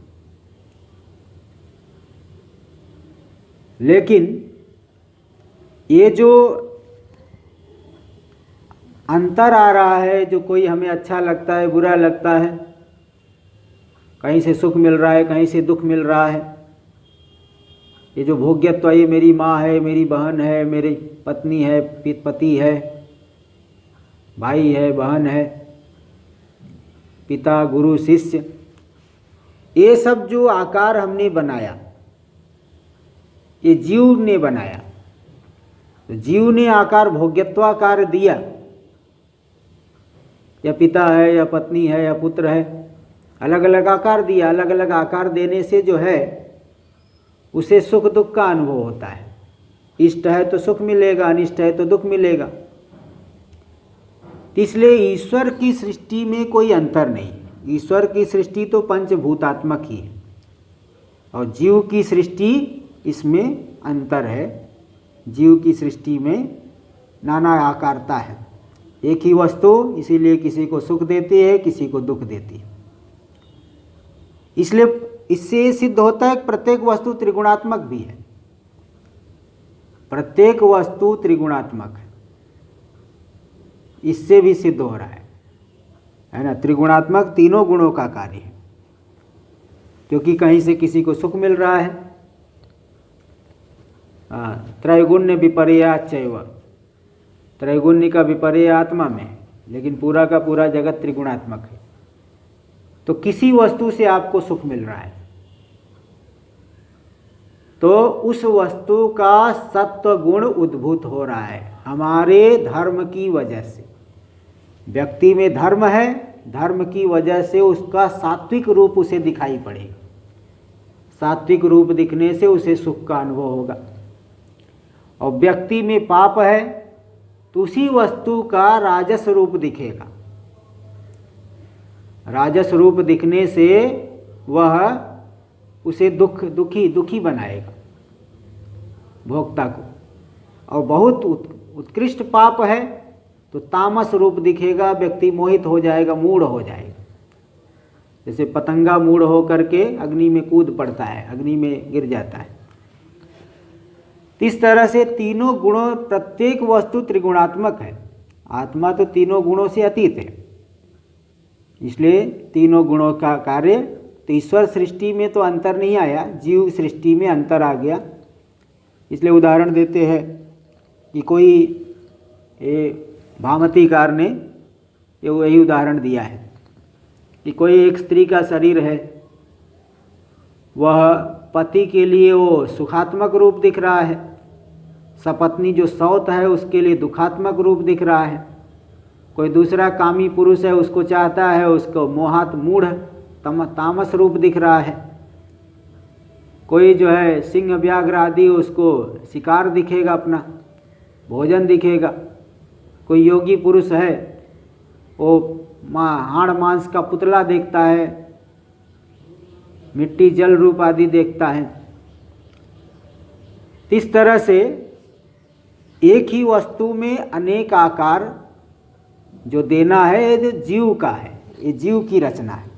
लेकिन ये जो अंतर आ रहा है, जो कोई हमें अच्छा लगता है, बुरा लगता है, कहीं से सुख मिल रहा है, कहीं से दुख मिल रहा है, ये जो भोग्यत्व, ये मेरी माँ है, मेरी बहन है, मेरी पत्नी है, पति है, भाई है, बहन है, पिता, गुरु, शिष्य, ये सब जो आकार हमने बनाया, ये जीव ने बनाया। तो जीव ने आकार, भोग्यत्वाकार दिया, या पिता है, या पत्नी है, या पुत्र है, अलग अलग आकार दिया। अलग अलग आकार देने से जो है उसे सुख दुख का अनुभव होता है। इष्ट है तो सुख मिलेगा, अनिष्ट है तो दुख मिलेगा। इसलिए ईश्वर की सृष्टि में कोई अंतर नहीं। ईश्वर की सृष्टि तो पंचभूतात्मक ही है, और जीव की सृष्टि इसमें अंतर है। जीव की सृष्टि में नाना आकारता है। एक ही वस्तु इसीलिए किसी को सुख देती है, किसी को दुख देती है। इसलिए इससे सिद्ध होता है कि प्रत्येक वस्तु त्रिगुणात्मक भी है। प्रत्येक वस्तु त्रिगुणात्मक है, इससे भी सिद्ध हो रहा है ना। त्रिगुणात्मक तीनों गुणों का कार्य है, क्योंकि कहीं से किसी को सुख मिल रहा है। त्रैगुण्य विपर्याच चैव, त्रैगुण्य का विपर्य आत्मा में, लेकिन पूरा का पूरा जगत त्रिगुणात्मक है। तो किसी वस्तु से आपको सुख मिल रहा है तो उस वस्तु का सत्व गुण उद्भूत हो रहा है हमारे धर्म की वजह से। व्यक्ति में धर्म है, धर्म की वजह से उसका सात्विक रूप उसे दिखाई पड़ेगा। सात्विक रूप दिखने से उसे सुख का अनुभव होगा। और व्यक्ति में पाप है तो उसी वस्तु का राजस रूप दिखेगा। राजस रूप दिखने से वह उसे दुखी बनाएगा भोक्ता को। और बहुत उत्कृष्ट पाप है तो तामस रूप दिखेगा, व्यक्ति मोहित हो जाएगा, मूढ़ हो जाएगा। जैसे पतंगा मूढ़ हो करके अग्नि में कूद पड़ता है, अग्नि में गिर जाता है। इस तरह से तीनों गुणों, प्रत्येक वस्तु त्रिगुणात्मक है। आत्मा तो तीनों गुणों से अतीत है, इसलिए तीनों गुणों का कार्य। तो ईश्वर सृष्टि में तो अंतर नहीं आया, जीव सृष्टि में अंतर आ गया। इसलिए उदाहरण देते हैं कि कोई भामतीकार ने यही उदाहरण दिया है कि कोई एक स्त्री का शरीर है, वह पति के लिए वो सुखात्मक रूप दिख रहा है, सपत्नी जो सौत है उसके लिए दुखात्मक रूप दिख रहा है। कोई दूसरा कामी पुरुष है, उसको चाहता है, उसको मोहात मूढ़ तामस रूप दिख रहा है। कोई जो है सिंह व्याघ्र आदि, उसको शिकार दिखेगा, अपना भोजन दिखेगा। कोई योगी पुरुष है, वो हाड़ मांस का पुतला देखता है, मिट्टी जल रूप आदि देखता है। इस तरह से एक ही वस्तु में अनेक आकार जो देना है, ये जो जीव का है, ये जीव की रचना है।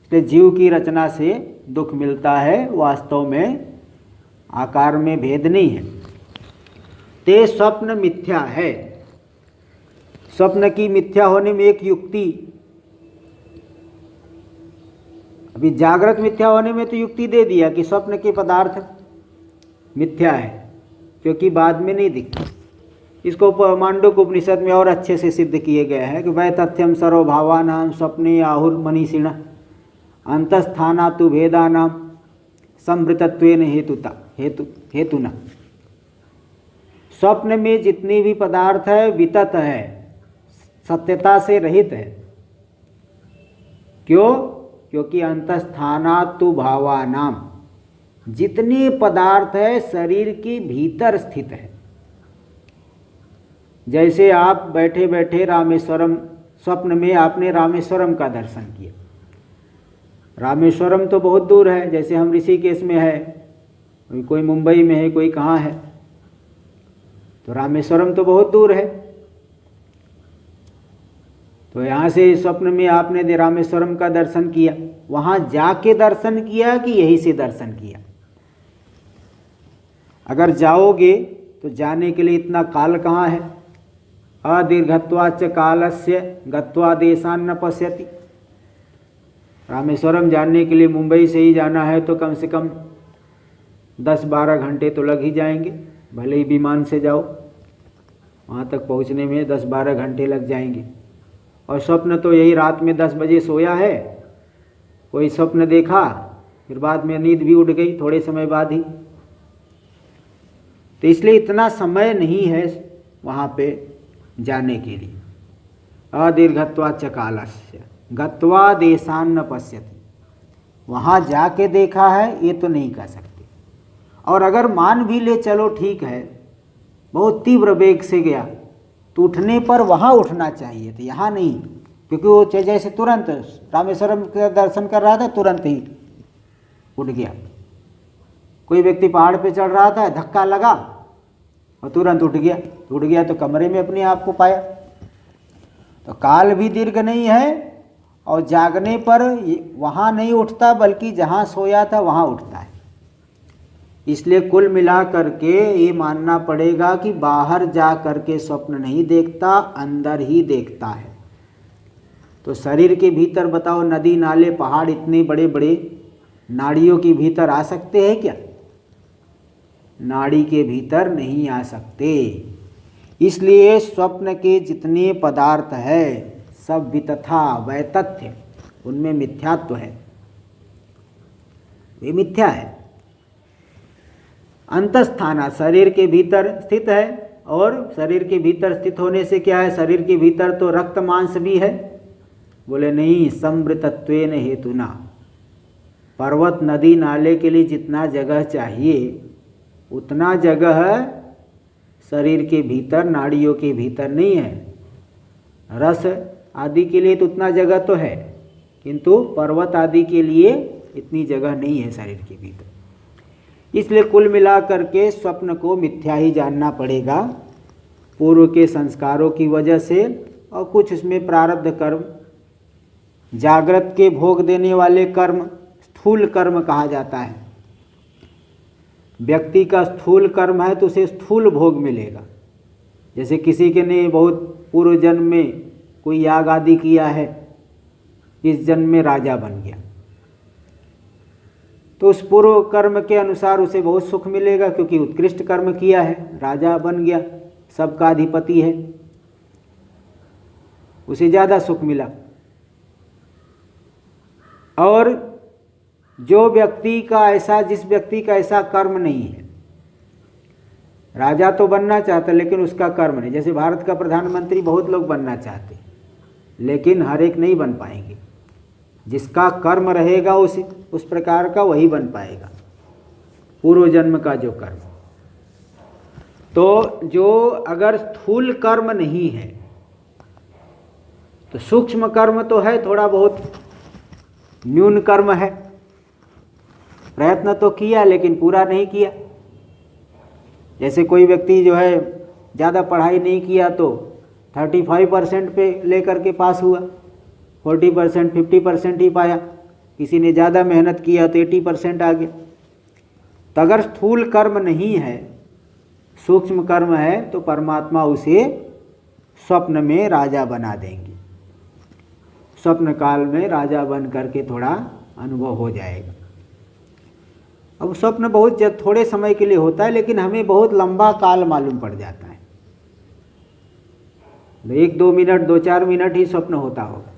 इसलिए जीव की रचना से दुख मिलता है, वास्तव में आकार में भेद नहीं है। ते स्वप्न मिथ्या है। स्वप्न की मिथ्या होने में एक युक्ति, अभी जागृत मिथ्या होने में तो युक्ति दे दिया कि स्वप्न के पदार्थ मिथ्या है, क्योंकि बाद में नहीं दिखता। इसको मांडुक्य उपनिषद में और अच्छे से सिद्ध किए गए हैं कि वै तथ्यम सर्वभावानां स्वप्ने आहुर्मनीषिण अंतस्थाना तु भेदानां संवृतत्वेन हेतुना। स्वप्न में जितनी भी पदार्थ है वितत है, सत्यता से रहित है। क्यों? क्योंकि अंतस्थानातु भावानाम, जितने पदार्थ है शरीर के भीतर स्थित है। जैसे आप बैठे बैठे रामेश्वरम, स्वप्न में आपने रामेश्वरम का दर्शन किया। रामेश्वरम तो बहुत दूर है, जैसे हम ऋषिकेश में है, कोई मुंबई में है, कोई कहाँ है, तो रामेश्वरम तो बहुत दूर है। तो यहाँ से स्वप्न में आपने रामेश्वरम का दर्शन किया, वहाँ जाके दर्शन किया कि यहीं से दर्शन किया? अगर जाओगे तो जाने के लिए इतना काल कहाँ है? अदीर्घत्वाच्च कालस्य गत्वा देशान न पश्यति। रामेश्वरम जाने के लिए मुंबई से ही जाना है तो कम से कम 10-12 घंटे तो लग ही जाएंगे, भले ही विमान से जाओ, वहाँ तक पहुँचने में 10-12 घंटे लग जाएंगे। और स्वप्न तो यही रात में 10 बजे सोया है, कोई स्वप्न देखा, फिर बाद में नींद भी उड़ गई थोड़े समय बाद ही। तो इसलिए इतना समय नहीं है वहाँ पे जाने के लिए। अदीर्घत्वाच्च कालस्य गत्वा देशान न पश्यति, वहाँ जाके देखा है ये तो नहीं कह सकते। और अगर मान भी ले चलो ठीक है, बहुत तीव्र वेग से गया तो उठने पर वहाँ उठना चाहिए था, यहाँ नहीं, क्योंकि वो जैसे तुरंत रामेश्वरम का दर्शन कर रहा था, तुरंत ही उठ गया। कोई व्यक्ति पहाड़ पे चढ़ रहा था, धक्का लगा और तुरंत उठ गया। उठ गया तो कमरे में अपने आप को पाया, तो काल भी दीर्घ नहीं है और जागने पर वहाँ नहीं उठता बल्कि जहाँ सोया था वहाँ उठता है। इसलिए कुल मिला करके ये मानना पड़ेगा कि बाहर जा करके स्वप्न नहीं देखता, अंदर ही देखता है। तो शरीर के भीतर बताओ, नदी नाले पहाड़ इतने बड़े बड़े नाड़ियों के भीतर आ सकते हैं क्या? नाड़ी के भीतर नहीं आ सकते। इसलिए स्वप्न के जितने पदार्थ है सब वितथा वैतथ्य, उनमें मिथ्यात्व है, वे मिथ्या है। अंतस्थाना शरीर के भीतर स्थित है, और शरीर के भीतर स्थित होने से क्या है? शरीर के भीतर तो रक्त मांस भी है। बोले नहीं, संवृतत्वेन हेतुना, पर्वत नदी नाले के लिए जितना जगह चाहिए उतना जगह शरीर के भीतर नाड़ियों के भीतर नहीं है। रस आदि के लिए तो उतना जगह तो है, किंतु पर्वत आदि के लिए इतनी जगह नहीं है शरीर के भीतर। इसलिए कुल मिलाकर के स्वप्न को मिथ्या ही जानना पड़ेगा, पूर्व के संस्कारों की वजह से और कुछ उसमें प्रारब्ध कर्म, जागृत के भोग देने वाले कर्म स्थूल कर्म कहा जाता है। व्यक्ति का स्थूल कर्म है तो उसे स्थूल भोग मिलेगा। जैसे किसी के ने बहुत पूर्व जन्म में कोई याग आदि किया है, इस जन्म में राजा बन गया, तो उस पूर्व कर्म के अनुसार उसे बहुत सुख मिलेगा, क्योंकि उत्कृष्ट कर्म किया है, राजा बन गया, सबका अधिपति है, उसे ज़्यादा सुख मिला। और जो व्यक्ति का ऐसा, जिस व्यक्ति का ऐसा कर्म नहीं है, राजा तो बनना चाहता लेकिन उसका कर्म नहीं, जैसे भारत का प्रधानमंत्री बहुत लोग बनना चाहते लेकिन हर एक नहीं बन पाएंगे। जिसका कर्म रहेगा उस प्रकार का वही बन पाएगा, पूर्व जन्म का जो कर्म। तो जो अगर स्थूल कर्म नहीं है तो सूक्ष्म कर्म तो है, थोड़ा बहुत न्यून कर्म है, प्रयत्न तो किया लेकिन पूरा नहीं किया। जैसे कोई व्यक्ति जो है ज़्यादा पढ़ाई नहीं किया तो 35% पे लेकर के पास हुआ, 40% 50% ही पाया। किसी ने ज़्यादा मेहनत किया तो 80% आ गया। तो अगर स्थूल कर्म नहीं है, सूक्ष्म कर्म है, तो परमात्मा उसे स्वप्न में राजा बना देंगे। स्वप्न काल में राजा बन करके थोड़ा अनुभव हो जाएगा। अब स्वप्न बहुत थोड़े समय के लिए होता है, लेकिन हमें बहुत लंबा काल मालूम पड़ जाता है। 1-2 मिनट 2-4 मिनट ही स्वप्न होता होगा।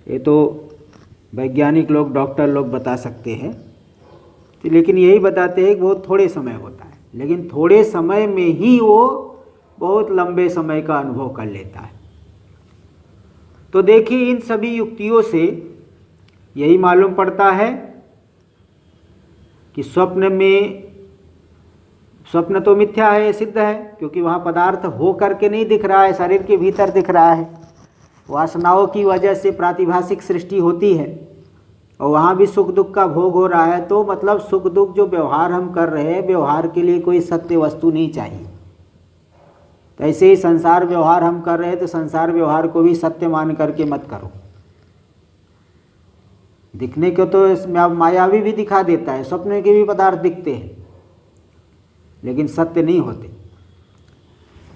ये तो वैज्ञानिक लोग, डॉक्टर लोग बता सकते हैं, लेकिन यही बताते हैं कि बहुत थोड़े समय होता है, लेकिन थोड़े समय में ही वो बहुत लंबे समय का अनुभव कर लेता है। तो देखिए, इन सभी युक्तियों से यही मालूम पड़ता है कि स्वप्न तो मिथ्या है, सिद्ध है, क्योंकि वहाँ पदार्थ हो करके नहीं दिख रहा है, शरीर के भीतर दिख रहा है। वासनाओं की वजह से प्रातिभाषिक सृष्टि होती है और वहाँ भी सुख दुख का भोग हो रहा है। तो मतलब सुख दुख जो व्यवहार हम कर रहे हैं, व्यवहार के लिए कोई सत्य वस्तु नहीं चाहिए। तो ऐसे ही संसार व्यवहार हम कर रहे हैं तो संसार व्यवहार को भी सत्य मान करके मत करो। दिखने को तो मायावी भी दिखा देता है, स्वप्न के भी पदार्थ दिखते हैं लेकिन सत्य नहीं होते।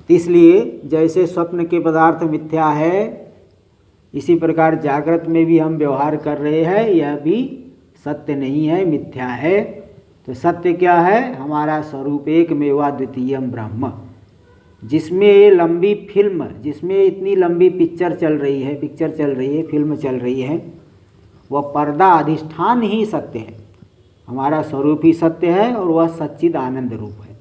इसलिए जैसे स्वप्न के पदार्थ मिथ्या है, इसी प्रकार जागृत में भी हम व्यवहार कर रहे हैं, यह भी सत्य नहीं है, मिथ्या है। तो सत्य क्या है? हमारा स्वरूप एकमेवा द्वितीयम ब्रह्म। जिसमें लंबी फिल्म, जिसमें इतनी लंबी पिक्चर चल रही है, फिल्म चल रही है, वह पर्दा अधिष्ठान ही सत्य है। हमारा स्वरूप ही सत्य है और वह सच्चिद आनंद रूप है।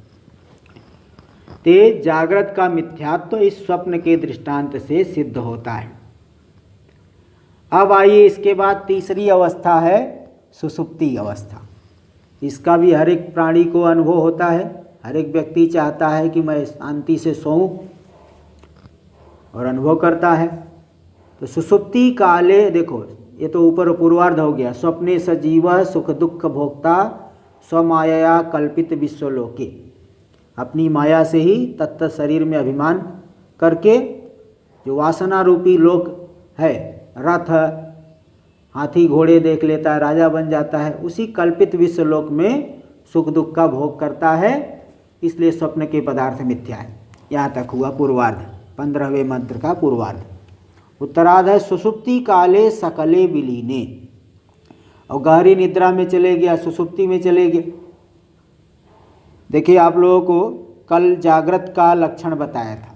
ते जागृत का मिथ्यात्व तो इस स्वप्न के दृष्टांत से सिद्ध होता है। अब आइए, इसके बाद तीसरी अवस्था है सुषुप्ति अवस्था। इसका भी हर एक प्राणी को अनुभव होता है। हर एक व्यक्ति चाहता है कि मैं शांति से सोऊं और अनुभव करता है। तो सुषुप्ति काले, देखो ये तो ऊपर पूर्वार्ध हो गया। स्वप्ने सजीव सुख दुख भोक्ता स्वमाया कल्पित विश्वलोके। अपनी माया से ही तत्त शरीर में अभिमान करके जो वासना रूपी लोक है, रथ, हाथी घोड़े देख लेता है, राजा बन जाता है, उसी कल्पित विश्व लोक में सुख दुख का भोग करता है, इसलिए स्वप्न के पदार्थ मिथ्या है। यहाँ तक हुआ पूर्वार्ध, 15वें मंत्र का पूर्वार्ध। उत्तरार्ध है सुषुप्ति काले सकले विलीने, और गहरी निद्रा में चले गया, सुषुप्ति में चले गए। देखिए आप लोगों को कल जागृत का लक्षण बताया था,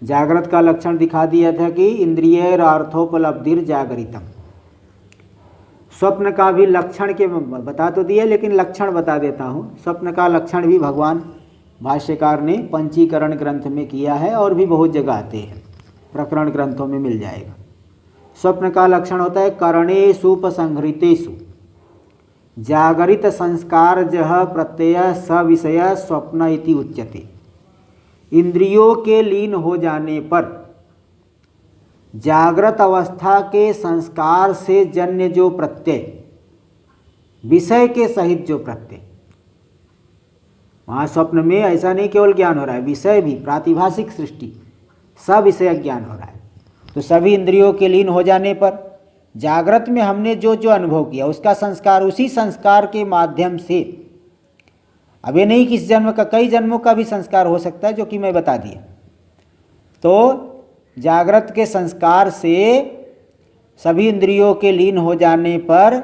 जागृत का लक्षण दिखा दिया था कि इंद्रिय अर्थोपलब्धिर जागरितम। स्वप्न का भी लक्षण के बता तो दिया, लेकिन लक्षण बता देता हूँ। स्वप्न का लक्षण भी भगवान भाष्यकार ने पंचीकरण ग्रंथ में किया है और भी बहुत जगह आते हैं, प्रकरण ग्रंथों में मिल जाएगा। स्वप्न का लक्षण होता है करणेषु उपसंहृतेषु जागरित संस्कार जह प्रत्यय सविषय स्वप्न इति उच्यते। इंद्रियों के लीन हो जाने पर जागृत अवस्था के संस्कार से जन्य जो प्रत्यय, विषय के सहित जो प्रत्यय, वहाँ स्वप्न में ऐसा नहीं केवल ज्ञान हो रहा है, विषय भी, प्रातिभाषिक सृष्टि, सब विषय ज्ञान हो रहा है। तो सभी इंद्रियों के लीन हो जाने पर जागृत में हमने जो जो अनुभव किया उसका संस्कार, उसी संस्कार के माध्यम से, अब ये नहीं कि इस जन्म का, कई जन्मों का भी संस्कार हो सकता है, जो कि मैं बता दिया। तो जागृत के संस्कार से सभी इंद्रियों के लीन हो जाने पर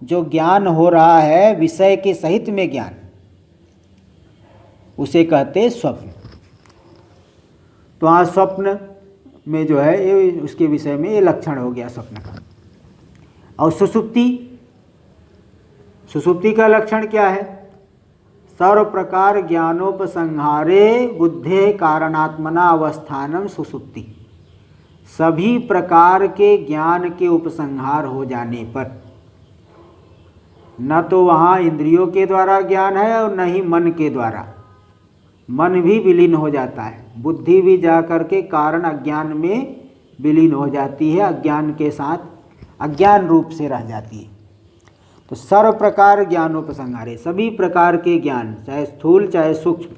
जो ज्ञान हो रहा है, विषय के सहित में ज्ञान, उसे कहते स्वप्न। तो आज स्वप्न में जो है ये, उसके विषय में ये लक्षण हो गया स्वप्न का। और सुषुप्ति, सुषुप्ति का लक्षण क्या है? सर्व प्रकार ज्ञानोपसंहारे बुद्धे कारणात्मना अवस्थानम सुषुप्ति। सभी प्रकार के ज्ञान के उपसंहार हो जाने पर न तो वहाँ इंद्रियों के द्वारा ज्ञान है और न ही मन के द्वारा, मन भी विलीन हो जाता है, बुद्धि भी जाकर के कारण अज्ञान में विलीन हो जाती है, अज्ञान के साथ अज्ञान रूप से रह जाती है। तो सर्व प्रकार ज्ञानोपसंहारे, सभी प्रकार के ज्ञान, चाहे स्थूल चाहे सूक्ष्म,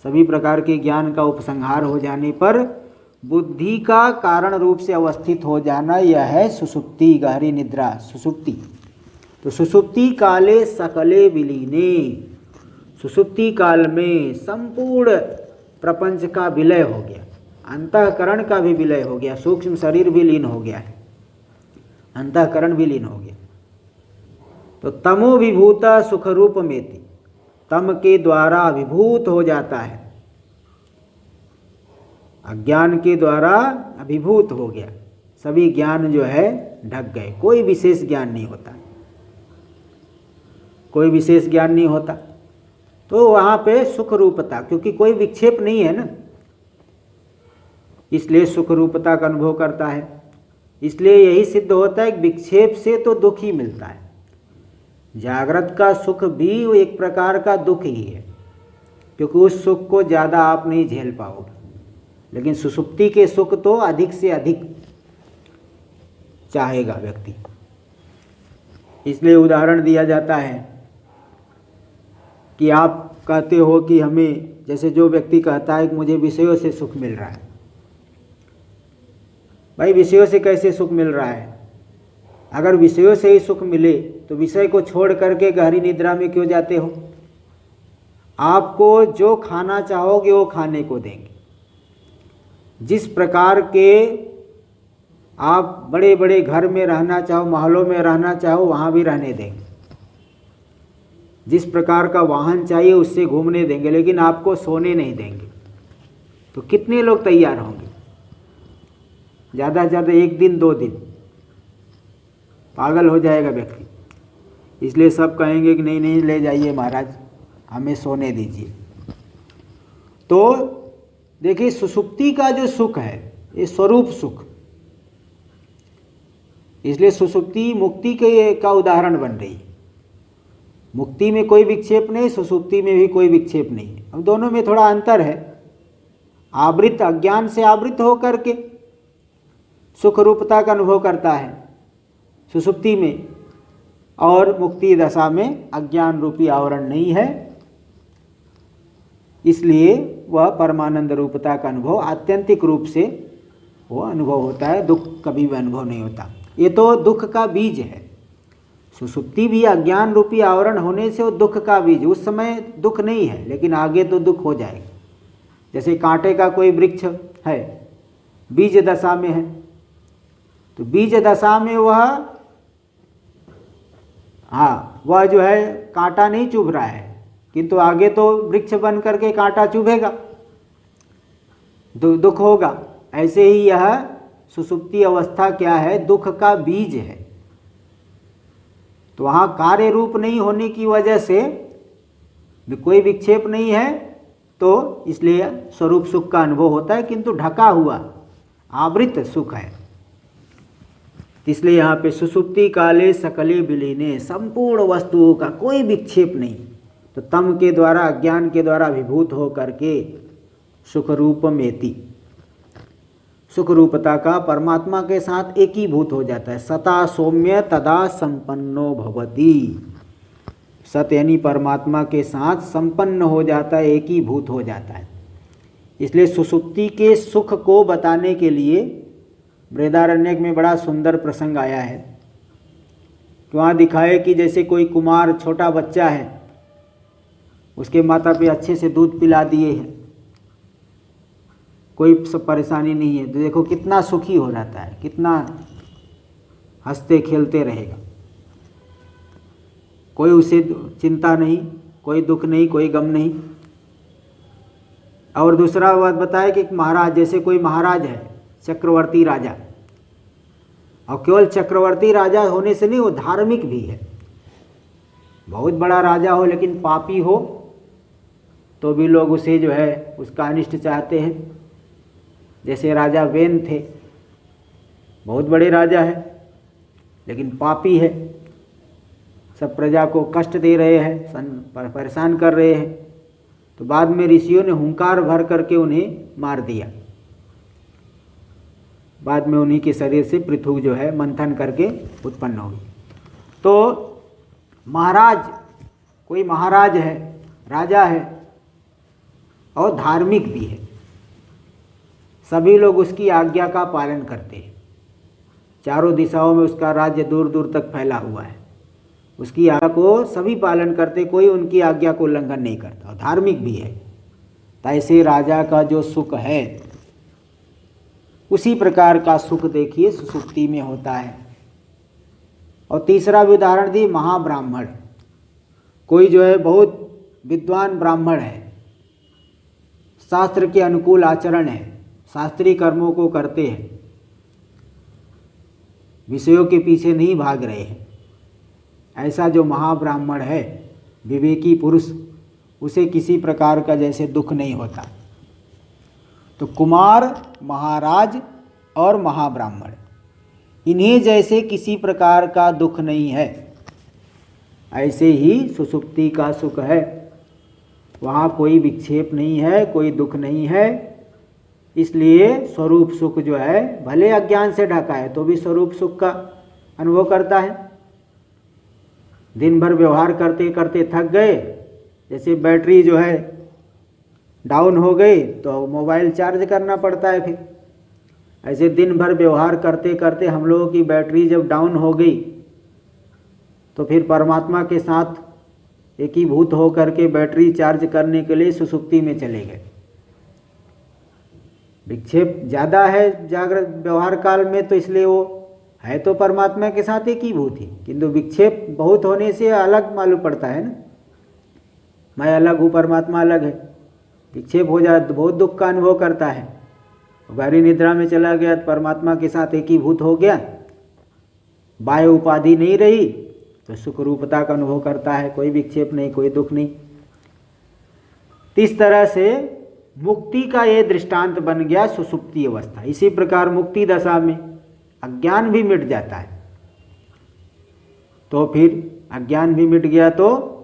सभी प्रकार के ज्ञान का उपसंहार हो जाने पर बुद्धि का कारण रूप से अवस्थित हो जाना, यह है सुषुप्ति, गहरी निद्रा, सुषुप्ति। तो सुषुप्ति काले सकले विलीने, सुषुप्ति काल में संपूर्ण प्रपंच का विलय हो गया, अंतःकरण का भी विलय हो गया, सूक्ष्म शरीर भी लीन हो गया है, अंतःकरण भी लीन हो गया। तो तमो विभूता सुख रूप मेति, तम के द्वारा अभिभूत हो जाता है, अज्ञान के द्वारा अभिभूत हो गया, सभी ज्ञान जो है ढक गए, कोई विशेष ज्ञान नहीं होता, कोई विशेष ज्ञान नहीं होता। तो वहाँ पे सुख रूपता, क्योंकि कोई विक्षेप नहीं है ना, इसलिए सुख रूपता का अनुभव करता है। इसलिए यही सिद्ध होता है कि विक्षेप से तो दुख ही मिलता है। जागृत का सुख भी एक प्रकार का दुख ही है, क्योंकि उस सुख को ज़्यादा आप नहीं झेल पाओगे, लेकिन सुषुप्ति के सुख तो अधिक से अधिक चाहेगा व्यक्ति। इसलिए उदाहरण दिया जाता है कि आप कहते हो कि हमें, जैसे जो व्यक्ति कहता है कि मुझे विषयों से सुख मिल रहा है, भाई विषयों से कैसे सुख मिल रहा है? अगर विषयों से ही सुख मिले तो विषय को छोड़ करके गहरी निद्रा में क्यों जाते हो? आपको जो खाना चाहोगे वो खाने को देंगे, जिस प्रकार के आप बड़े बड़े घर में रहना चाहो, महलों में रहना चाहो, वहाँ भी रहने देंगे, जिस प्रकार का वाहन चाहिए उससे घूमने देंगे, लेकिन आपको सोने नहीं देंगे। तो कितने लोग तैयार होंगे? ज़्यादा से ज़्यादा 1 दिन 2 दिन, पागल हो जाएगा व्यक्ति। इसलिए सब कहेंगे कि नहीं नहीं ले जाइए महाराज, हमें सोने दीजिए। तो देखिए सुषुप्ति का जो सुख है ये स्वरूप सुख, इसलिए सुषुप्ति मुक्ति के का उदाहरण बन रही है। मुक्ति में कोई विक्षेप नहीं, सुषुप्ति में भी कोई विक्षेप नहीं है। अब दोनों में थोड़ा अंतर है। आवृत, अज्ञान से आवृत होकर के सुख रूपता का अनुभव करता है सुषुप्ति में, और मुक्ति दशा में अज्ञान रूपी आवरण नहीं है, इसलिए वह परमानंद रूपता का अनुभव आत्यंतिक रूप से वो अनुभव होता है, दुख कभी भी अनुभव नहीं होता। ये तो दुख का बीज है। सुसुप्ति भी अज्ञान रूपी आवरण होने से वो दुख का बीज, उस समय दुख नहीं है लेकिन आगे तो दुख हो जाएगा। जैसे कांटे का कोई वृक्ष है, बीज दशा में है, तो बीज दशा में वह जो है कांटा नहीं चुभ रहा है, किंतु आगे तो वृक्ष बन करके कांटा चुभेगा, दुख होगा। ऐसे ही यह सुसुप्ति अवस्था क्या है, दुख का बीज है। तो वहाँ कार्य रूप नहीं होने की वजह से कोई विक्षेप नहीं है, तो इसलिए स्वरूप सुख का अनुभव होता है, किंतु ढका हुआ आवृत सुख है। इसलिए यहाँ पे सुसुप्ति काले सकले विलीने, संपूर्ण वस्तुओं का कोई विक्षेप नहीं, तो तम के द्वारा अज्ञान के द्वारा विभूत हो करके सुख रूपमेति, सुख रूपता का परमात्मा के साथ एकीभूत हो जाता है। सता सौम्य तदा संपन्नो भवति, सत यानी परमात्मा के साथ संपन्न हो जाता है, एकीभूत हो जाता है। इसलिए सुसुप्ति के सुख को बताने के लिए बृहदारण्यक में बड़ा सुंदर प्रसंग आया है कि वहाँ दिखाए कि जैसे कोई कुमार छोटा बच्चा है, उसके माता पिता अच्छे से दूध पिला दिए हैं, कोई सब परेशानी नहीं है, तो देखो कितना सुखी हो जाता है, कितना हंसते खेलते रहेगा, कोई उसे चिंता नहीं, कोई दुख नहीं, कोई गम नहीं। और दूसरा बात बताए कि महाराज, जैसे कोई महाराज है, चक्रवर्ती राजा, और केवल चक्रवर्ती राजा होने से नहीं, वो धार्मिक भी है। बहुत बड़ा राजा हो लेकिन पापी हो तो भी लोग उसे जो है उसका अनिष्ट चाहते हैं। जैसे राजा वेन थे, बहुत बड़े राजा है लेकिन पापी है, सब प्रजा को कष्ट दे रहे हैं, परेशान कर रहे हैं, तो बाद में ऋषियों ने हुंकार भर करके उन्हें मार दिया। बाद में उन्हीं के शरीर से पृथु जो है मंथन करके उत्पन्न होगी। तो महाराज, कोई महाराज है, राजा है और धार्मिक भी है, सभी लोग उसकी आज्ञा का पालन करते हैं, चारों दिशाओं में उसका राज्य दूर दूर तक फैला हुआ है, उसकी आज्ञा को सभी पालन करते, कोई उनकी आज्ञा को उल्लंघन नहीं करता, और धार्मिक भी है। तो ऐसे राजा का जो सुख है, उसी प्रकार का सुख देखिए सुसुप्ति में होता है। और तीसरा भी उदाहरण दी, महाब्राह्मण, कोई जो है बहुत विद्वान ब्राह्मण है, शास्त्र के अनुकूल आचरण है, शास्त्रीय कर्मों को करते हैं, विषयों के पीछे नहीं भाग रहे हैं, ऐसा जो महाब्राह्मण है, विवेकी पुरुष, उसे किसी प्रकार का जैसे दुख नहीं होता। तो कुमार, महाराज और महाब्राह्मण, इन्हें जैसे किसी प्रकार का दुख नहीं है, ऐसे ही सुसुप्ति का सुख है। वहाँ कोई विक्षेप नहीं है, कोई दुख नहीं है। इसलिए स्वरूप सुख जो है, भले अज्ञान से ढका है तो भी स्वरूप सुख का अनुभव करता है। दिन भर व्यवहार करते करते थक गए, जैसे बैटरी जो है डाउन हो गई तो मोबाइल चार्ज करना पड़ता है। फिर ऐसे दिन भर व्यवहार करते करते हम लोगों की बैटरी जब डाउन हो गई तो फिर परमात्मा के साथ एकीभूत हो करके बैटरी चार्ज करने के लिए सुसुप्ति में चले गए। विक्षेप ज़्यादा है जागृत व्यवहार काल में, तो इसलिए वो है तो परमात्मा के साथ एकीभूत ही, किंतु विक्षेप बहुत होने से अलग मालूम पड़ता है ना, मैं अलग हूँ, परमात्मा अलग है। विक्षेप हो जाए तो बहुत दुख का अनुभव करता है। गहरी निद्रा में चला गया तो परमात्मा के साथ एकीभूत हो गया, बाह्य उपाधि नहीं रही तो सुख रूपता का अनुभव करता है, कोई विक्षेप नहीं, कोई दुख नहीं। इस तरह से मुक्ति का ये दृष्टांत बन गया सुसुप्ति अवस्था। इसी प्रकार मुक्ति दशा में अज्ञान भी मिट जाता है, तो फिर अज्ञान भी मिट गया तो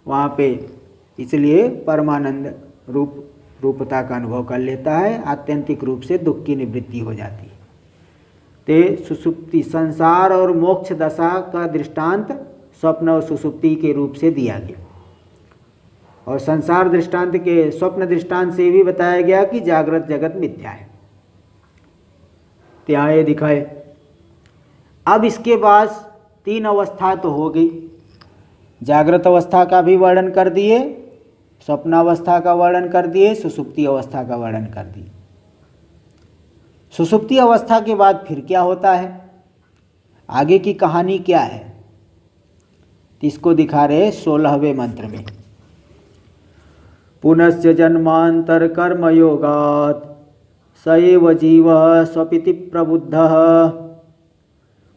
वहाँ पे इसलिए परमानंद रूपता का अनुभव कर लेता है, आत्यंतिक रूप से दुख की निवृत्ति हो जाती है। ते सुसुप्ति संसार और मोक्ष दशा का दृष्टांत स्वप्न और सुसुप्ति के रूप से दिया गया। और संसार दृष्टांत के स्वप्न दृष्टांत से भी बताया गया कि जागृत जगत मिथ्या है। यहाँ ये दिखाए। अब इसके बाद 3 अवस्था तो हो गई, जागृत अवस्था का भी वर्णन कर दिए, स्वप्नावस्था का वर्णन कर दिए, सुषुप्ति अवस्था का वर्णन कर दिए। सुषुप्ति अवस्था के बाद फिर क्या होता है, आगे की कहानी क्या है, इसको दिखा रहे 16वें मंत्र में। पुनश्च जन्मांतर कर्म योगात् स एव जीवः स्वपिति प्रबुद्धः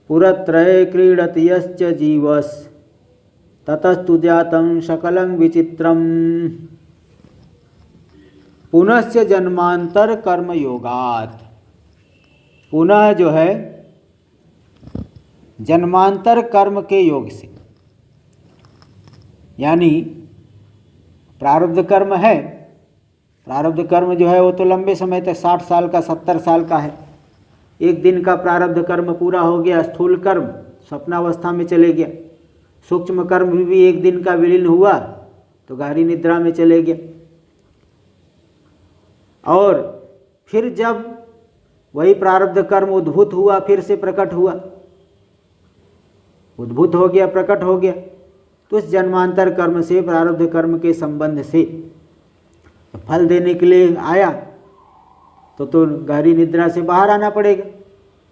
पुरत्रये क्रीडति यश्च जीवस् ततस्तु जातं सकलं विचित्रम्। पुनश्च जन्मांतर कर्म योगात्, पुनः जो है जन्मांतर कर्म के योग से, यानी प्रारब्ध कर्म है, प्रारब्ध कर्म जो है वो तो लंबे समय तक 60 साल का 70 साल का है। एक दिन का प्रारब्ध कर्म पूरा हो गया, स्थूल कर्म स्वप्नावस्था में चले गया, सूक्ष्म कर्म भी एक दिन का विलीन हुआ तो गहरी निद्रा में चले गया। और फिर जब वही प्रारब्ध कर्म उद्भूत हुआ, फिर से प्रकट हुआ, उद्भूत हो गया, प्रकट हो गया, तो उस जन्मांतर कर्म से, प्रारब्ध कर्म के संबंध से फल देने के लिए आया तो गहरी निद्रा से बाहर आना पड़ेगा,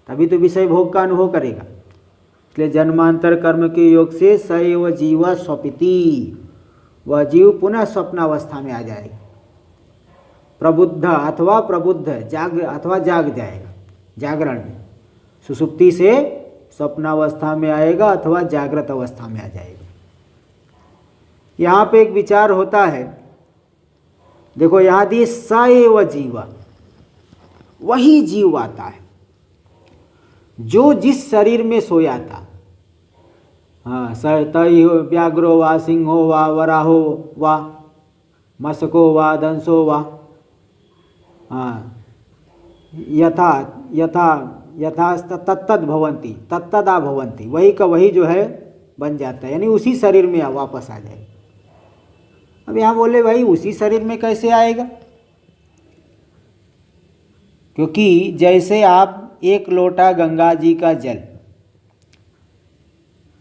तभी तो विषय भोग का अनुभव करेगा। इसलिए जन्मांतर कर्म के योग से स एव जीव स्वपिति, वह जीव पुनः स्वप्नावस्था में आ जाएगा, प्रबुद्ध अथवा प्रबुद्ध, जाग अथवा जाग जाएगा, जागरण में, सुषुप्ति से स्वप्नावस्था में आएगा अथवा जागृत अवस्था में आ जाएगा। यहाँ पे एक विचार होता है, देखो यहाँ दिए स एव जीव, वही जीव आता है जो जिस शरीर में सोया था। हाँ, तय व्याघ्रो वा सिंहो वा वराहो वा मशको वा दंसो वा, हाँ, यथा यथा यथा तत्तद भवंती तत्तदा भवंती, वही का वही जो है बन जाता है, यानी उसी शरीर में वापस आ जाएगा। अब यहाँ बोले भाई उसी शरीर में कैसे आएगा, क्योंकि जैसे आप 1 लोटा गंगा जी का जल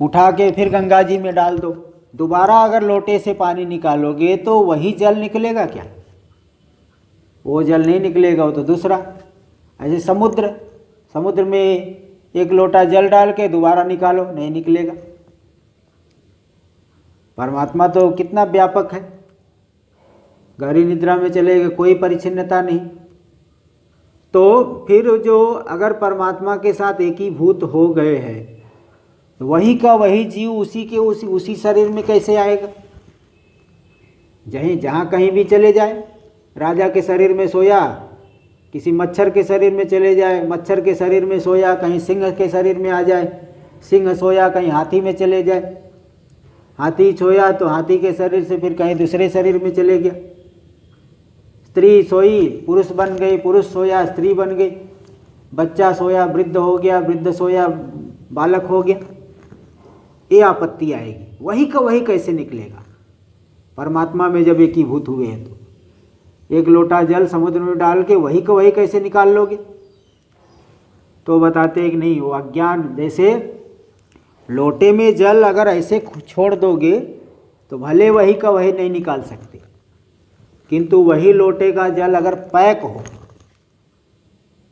उठा के फिर गंगा जी में डाल दो, दोबारा अगर लोटे से पानी निकालोगे तो वही जल निकलेगा क्या? वो जल नहीं निकलेगा, वो तो दूसरा। ऐसे समुद्र में 1 लोटा जल डाल के दोबारा निकालो, नहीं निकलेगा। परमात्मा तो कितना व्यापक है, गहरी निद्रा में चलेगा, कोई परिच्छिन्नता नहीं। तो फिर जो अगर परमात्मा के साथ एकीभूत हो गए हैं तो वही का वही जीव उसी शरीर में कैसे आएगा? जहाँ कहीं भी चले जाए, राजा के शरीर में सोया, किसी मच्छर के शरीर में चले जाए, मच्छर के शरीर में सोया, कहीं सिंह के शरीर में आ जाए, सिंह सोया कहीं हाथी में चले जाए, हाथी सोया तो हाथी के शरीर से फिर कहीं दूसरे शरीर में चले गया, स्त्री सोई पुरुष बन गई, पुरुष सोया स्त्री बन गई, बच्चा सोया वृद्ध हो गया, वृद्ध सोया बालक हो गया। ये आपत्ति आएगी, वही का वही कैसे निकलेगा? परमात्मा में जब एकीभूत हुए हैं तो 1 लोटा जल समुद्र में डाल के वही का वही कैसे निकाल लोगे? तो बताते हैं कि नहीं, वो अज्ञान, जैसे लोटे में जल अगर ऐसे छोड़ दोगे तो भले वही का वही नहीं निकाल सकते, किंतु वही लोटे का जल अगर पैक हो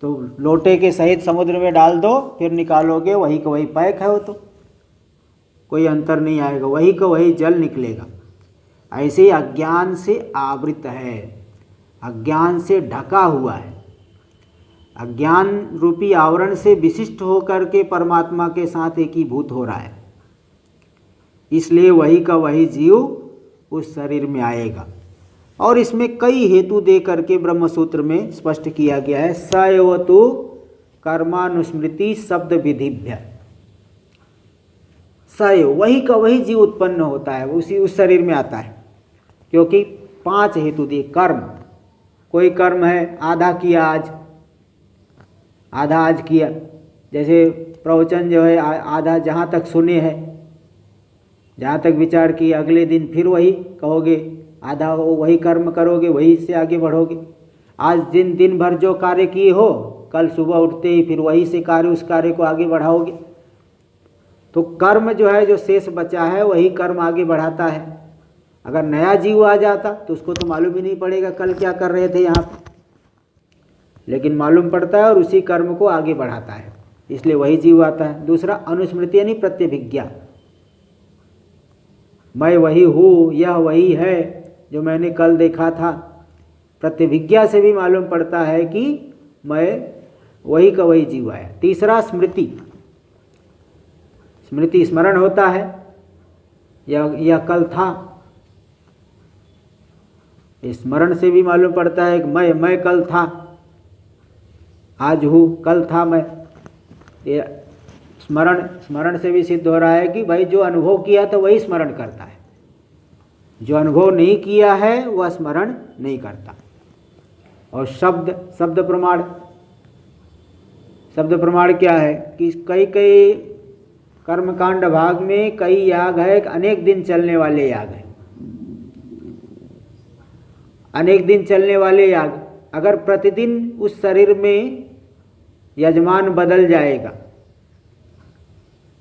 तो लोटे के सहित समुद्र में डाल दो, फिर निकालोगे वही का वही पैक है, वो तो कोई अंतर नहीं आएगा, वही का वही जल निकलेगा। ऐसे ही अज्ञान से आवृत है, अज्ञान से ढका हुआ है, अज्ञान रूपी आवरण से विशिष्ट होकर के परमात्मा के साथ एकीभूत हो रहा है, इसलिए वही का वही जीव उस शरीर में आएगा। और इसमें कई हेतु दे करके ब्रह्मसूत्र में स्पष्ट किया गया है। स एव तु कर्मानुस्मृति शब्द विधिभ्य, स एव वही का वही जीव उत्पन्न होता है, उस शरीर में आता है, क्योंकि 5 हेतु दिए। कर्म, कोई कर्म है आधा किया आज किया, जैसे प्रवचन जो है आधा जहाँ तक सुने हैं, जहाँ तक विचार किया, अगले दिन फिर वही कहोगे आधा हो वही कर्म करोगे, वही से आगे बढ़ोगे। आज दिन भर जो कार्य किए हो, कल सुबह उठते ही फिर वही से कार्य, उस कार्य को आगे बढ़ाओगे। तो कर्म जो है, जो शेष बचा है, वही कर्म आगे बढ़ाता है। अगर नया जीव आ जाता तो उसको तो मालूम ही नहीं पड़ेगा कल क्या कर रहे थे यहाँ पे, लेकिन मालूम पड़ता है और उसी कर्म को आगे बढ़ाता है, इसलिए वही जीव आता है। दूसरा अनुस्मृति यानी प्रत्यभिज्ञा, मैं वही हूँ, यह वही है जो मैंने कल देखा था। प्रत्यभिज्ञा से भी मालूम पड़ता है कि मैं वही का वही जीव आया। तीसरा स्मृति, स्मृति स्मरण होता है, यह कल था। स्मरण से भी मालूम पड़ता है कि मैं कल था, आज हूँ, कल था मैं। ये स्मरण से भी सिद्ध हो रहा है कि भाई जो अनुभव किया था वही स्मरण करता है, जो अनुभव नहीं किया है वह स्मरण नहीं करता। और शब्द प्रमाण, शब्द प्रमाण क्या है कि कई कर्मकांड भाग में कई याग है, अनेक दिन चलने वाले याग है। अनेक दिन चलने वाले याग, अगर प्रतिदिन उस शरीर में यजमान बदल जाएगा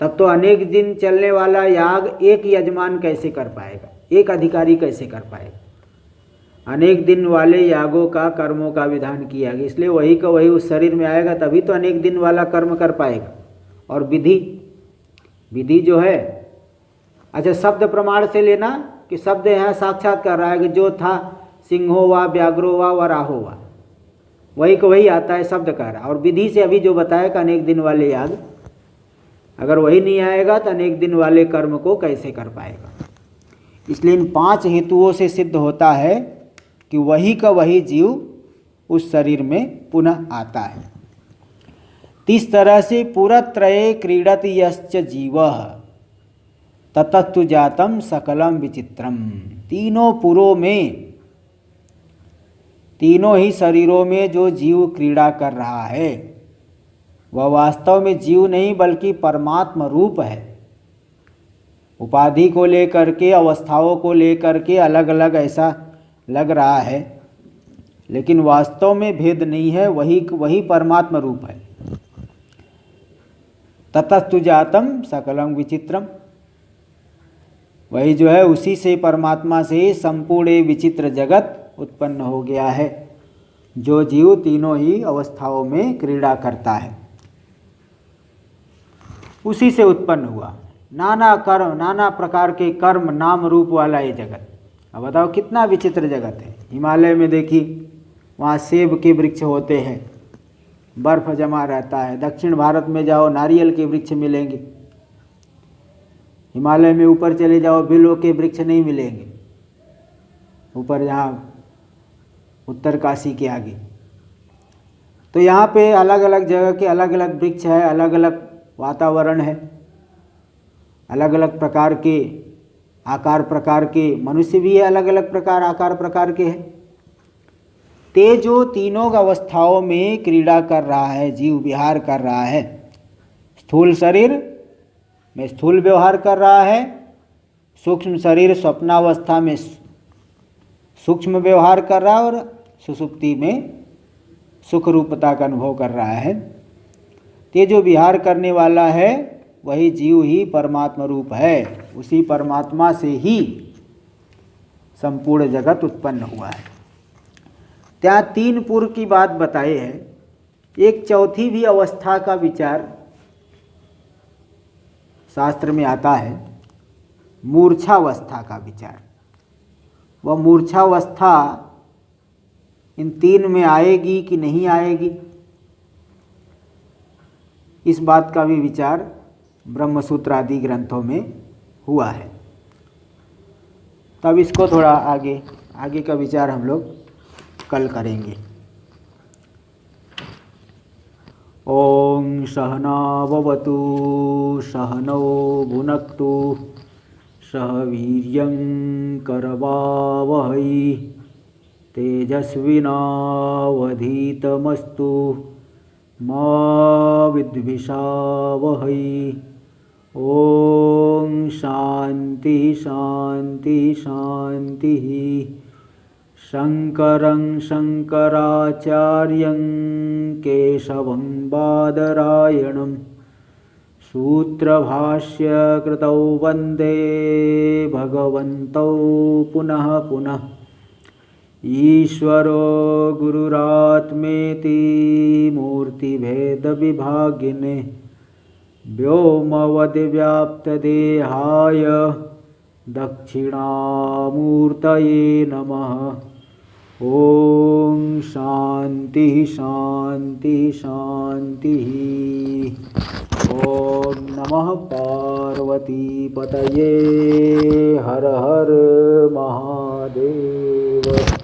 तब तो अनेक दिन चलने वाला याग एक यजमान कैसे कर पाएगा, एक अधिकारी कैसे कर पाएगा। अनेक दिन वाले यागों का, कर्मों का विधान किया गया, इसलिए वही का वही उस शरीर में आएगा, तभी तो अनेक दिन वाला कर्म कर पाएगा। और विधि जो है, अच्छा शब्द प्रमाण से लेना कि शब्द यहाँ साक्षात कर रहा है कि जो था सिंहो वा, व्याघ्रो वा, वराहो वा, वही को वही आता है, शब्द कह रहा है। और विधि से अभी जो बताया कि अनेक दिन वाले याग, अगर वही नहीं आएगा तो अनेक दिन वाले कर्म को कैसे कर पाएगा। इसलिए इन 5 हेतुओं से सिद्ध होता है कि वही का वही जीव उस शरीर में पुनः आता है। इस तरह से पुरत्रये क्रीडत यश्च जीवः ततस्तु जातम सकलम विचित्रम। तीनों पुरों में, तीनों ही शरीरों में जो जीव क्रीड़ा कर रहा है वह वास्तव में जीव नहीं बल्कि परमात्मा रूप है। उपाधि को लेकर के, अवस्थाओं को लेकर के अलग अलग ऐसा लग रहा है, लेकिन वास्तव में भेद नहीं है, वही परमात्मा रूप है। ततस्तु जातम सकलम विचित्रम, वही जो है उसी से, परमात्मा से संपूर्ण विचित्र जगत उत्पन्न हो गया है, जो जीव तीनों ही अवस्थाओं में क्रीड़ा करता है, उसी से उत्पन्न हुआ। नाना कर्म, नाना प्रकार के कर्म, नाम रूप वाला ये जगत। अब बताओ कितना विचित्र जगत है। हिमालय में देखिए, वहाँ सेब के वृक्ष होते हैं, बर्फ जमा रहता है। दक्षिण भारत में जाओ, नारियल के वृक्ष मिलेंगे। हिमालय में ऊपर चले जाओ, बिल्व के वृक्ष नहीं मिलेंगे, ऊपर यहाँ उत्तर काशी के आगे। तो यहाँ पे अलग अलग जगह के अलग अलग वृक्ष है, अलग अलग वातावरण है, अलग अलग प्रकार के आकार प्रकार के मनुष्य भी है, अलग अलग प्रकार आकार प्रकार के हैं। ते जो तीनों अवस्थाओं में क्रीड़ा कर रहा है, जीव विहार कर रहा है। स्थूल शरीर में स्थूल व्यवहार कर रहा है, सूक्ष्म शरीर स्वप्नावस्था में सूक्ष्म व्यवहार कर रहा है, और सुषुप्ति में सुख रूपता का अनुभव कर रहा है। ते जो विहार करने वाला है वही जीव ही परमात्मा रूप है, उसी परमात्मा से ही संपूर्ण जगत उत्पन्न हुआ है। त्या 3 पूर्व की बात बताए है। एक चौथी भी अवस्था का विचार शास्त्र में आता है, मूर्छावस्था का विचार। वह मूर्छावस्था इन 3 में आएगी कि नहीं आएगी, इस बात का भी विचार ब्रह्मसूत्र आदि ग्रंथों में हुआ है। तब इसको थोड़ा आगे का विचार हम लोग कल करेंगे। ओम सहना भवतु सहनौ भुनक्तु सह वीर्यं करवावहै तेजस्विनावधीतमस्तु मा विद्विषावहै। ॐ शान्ति शान्ति शान्तिः। शङ्करं शङ्कराचार्यं केशवं बादरायणं सूत्रभाष्यकृतौ वन्दे भगवन्तौ पुनः पुनः। ईश्वरो गुरुरात्मेति मूर्तिभेदविभागिने व्योमवद्व्याप्तदेहाय दक्षिणामूर्तये नमः। ॐ शान्ति शान्ति शान्तिः। ॐ नमः पार्वतीपतये। हर हर महादेव।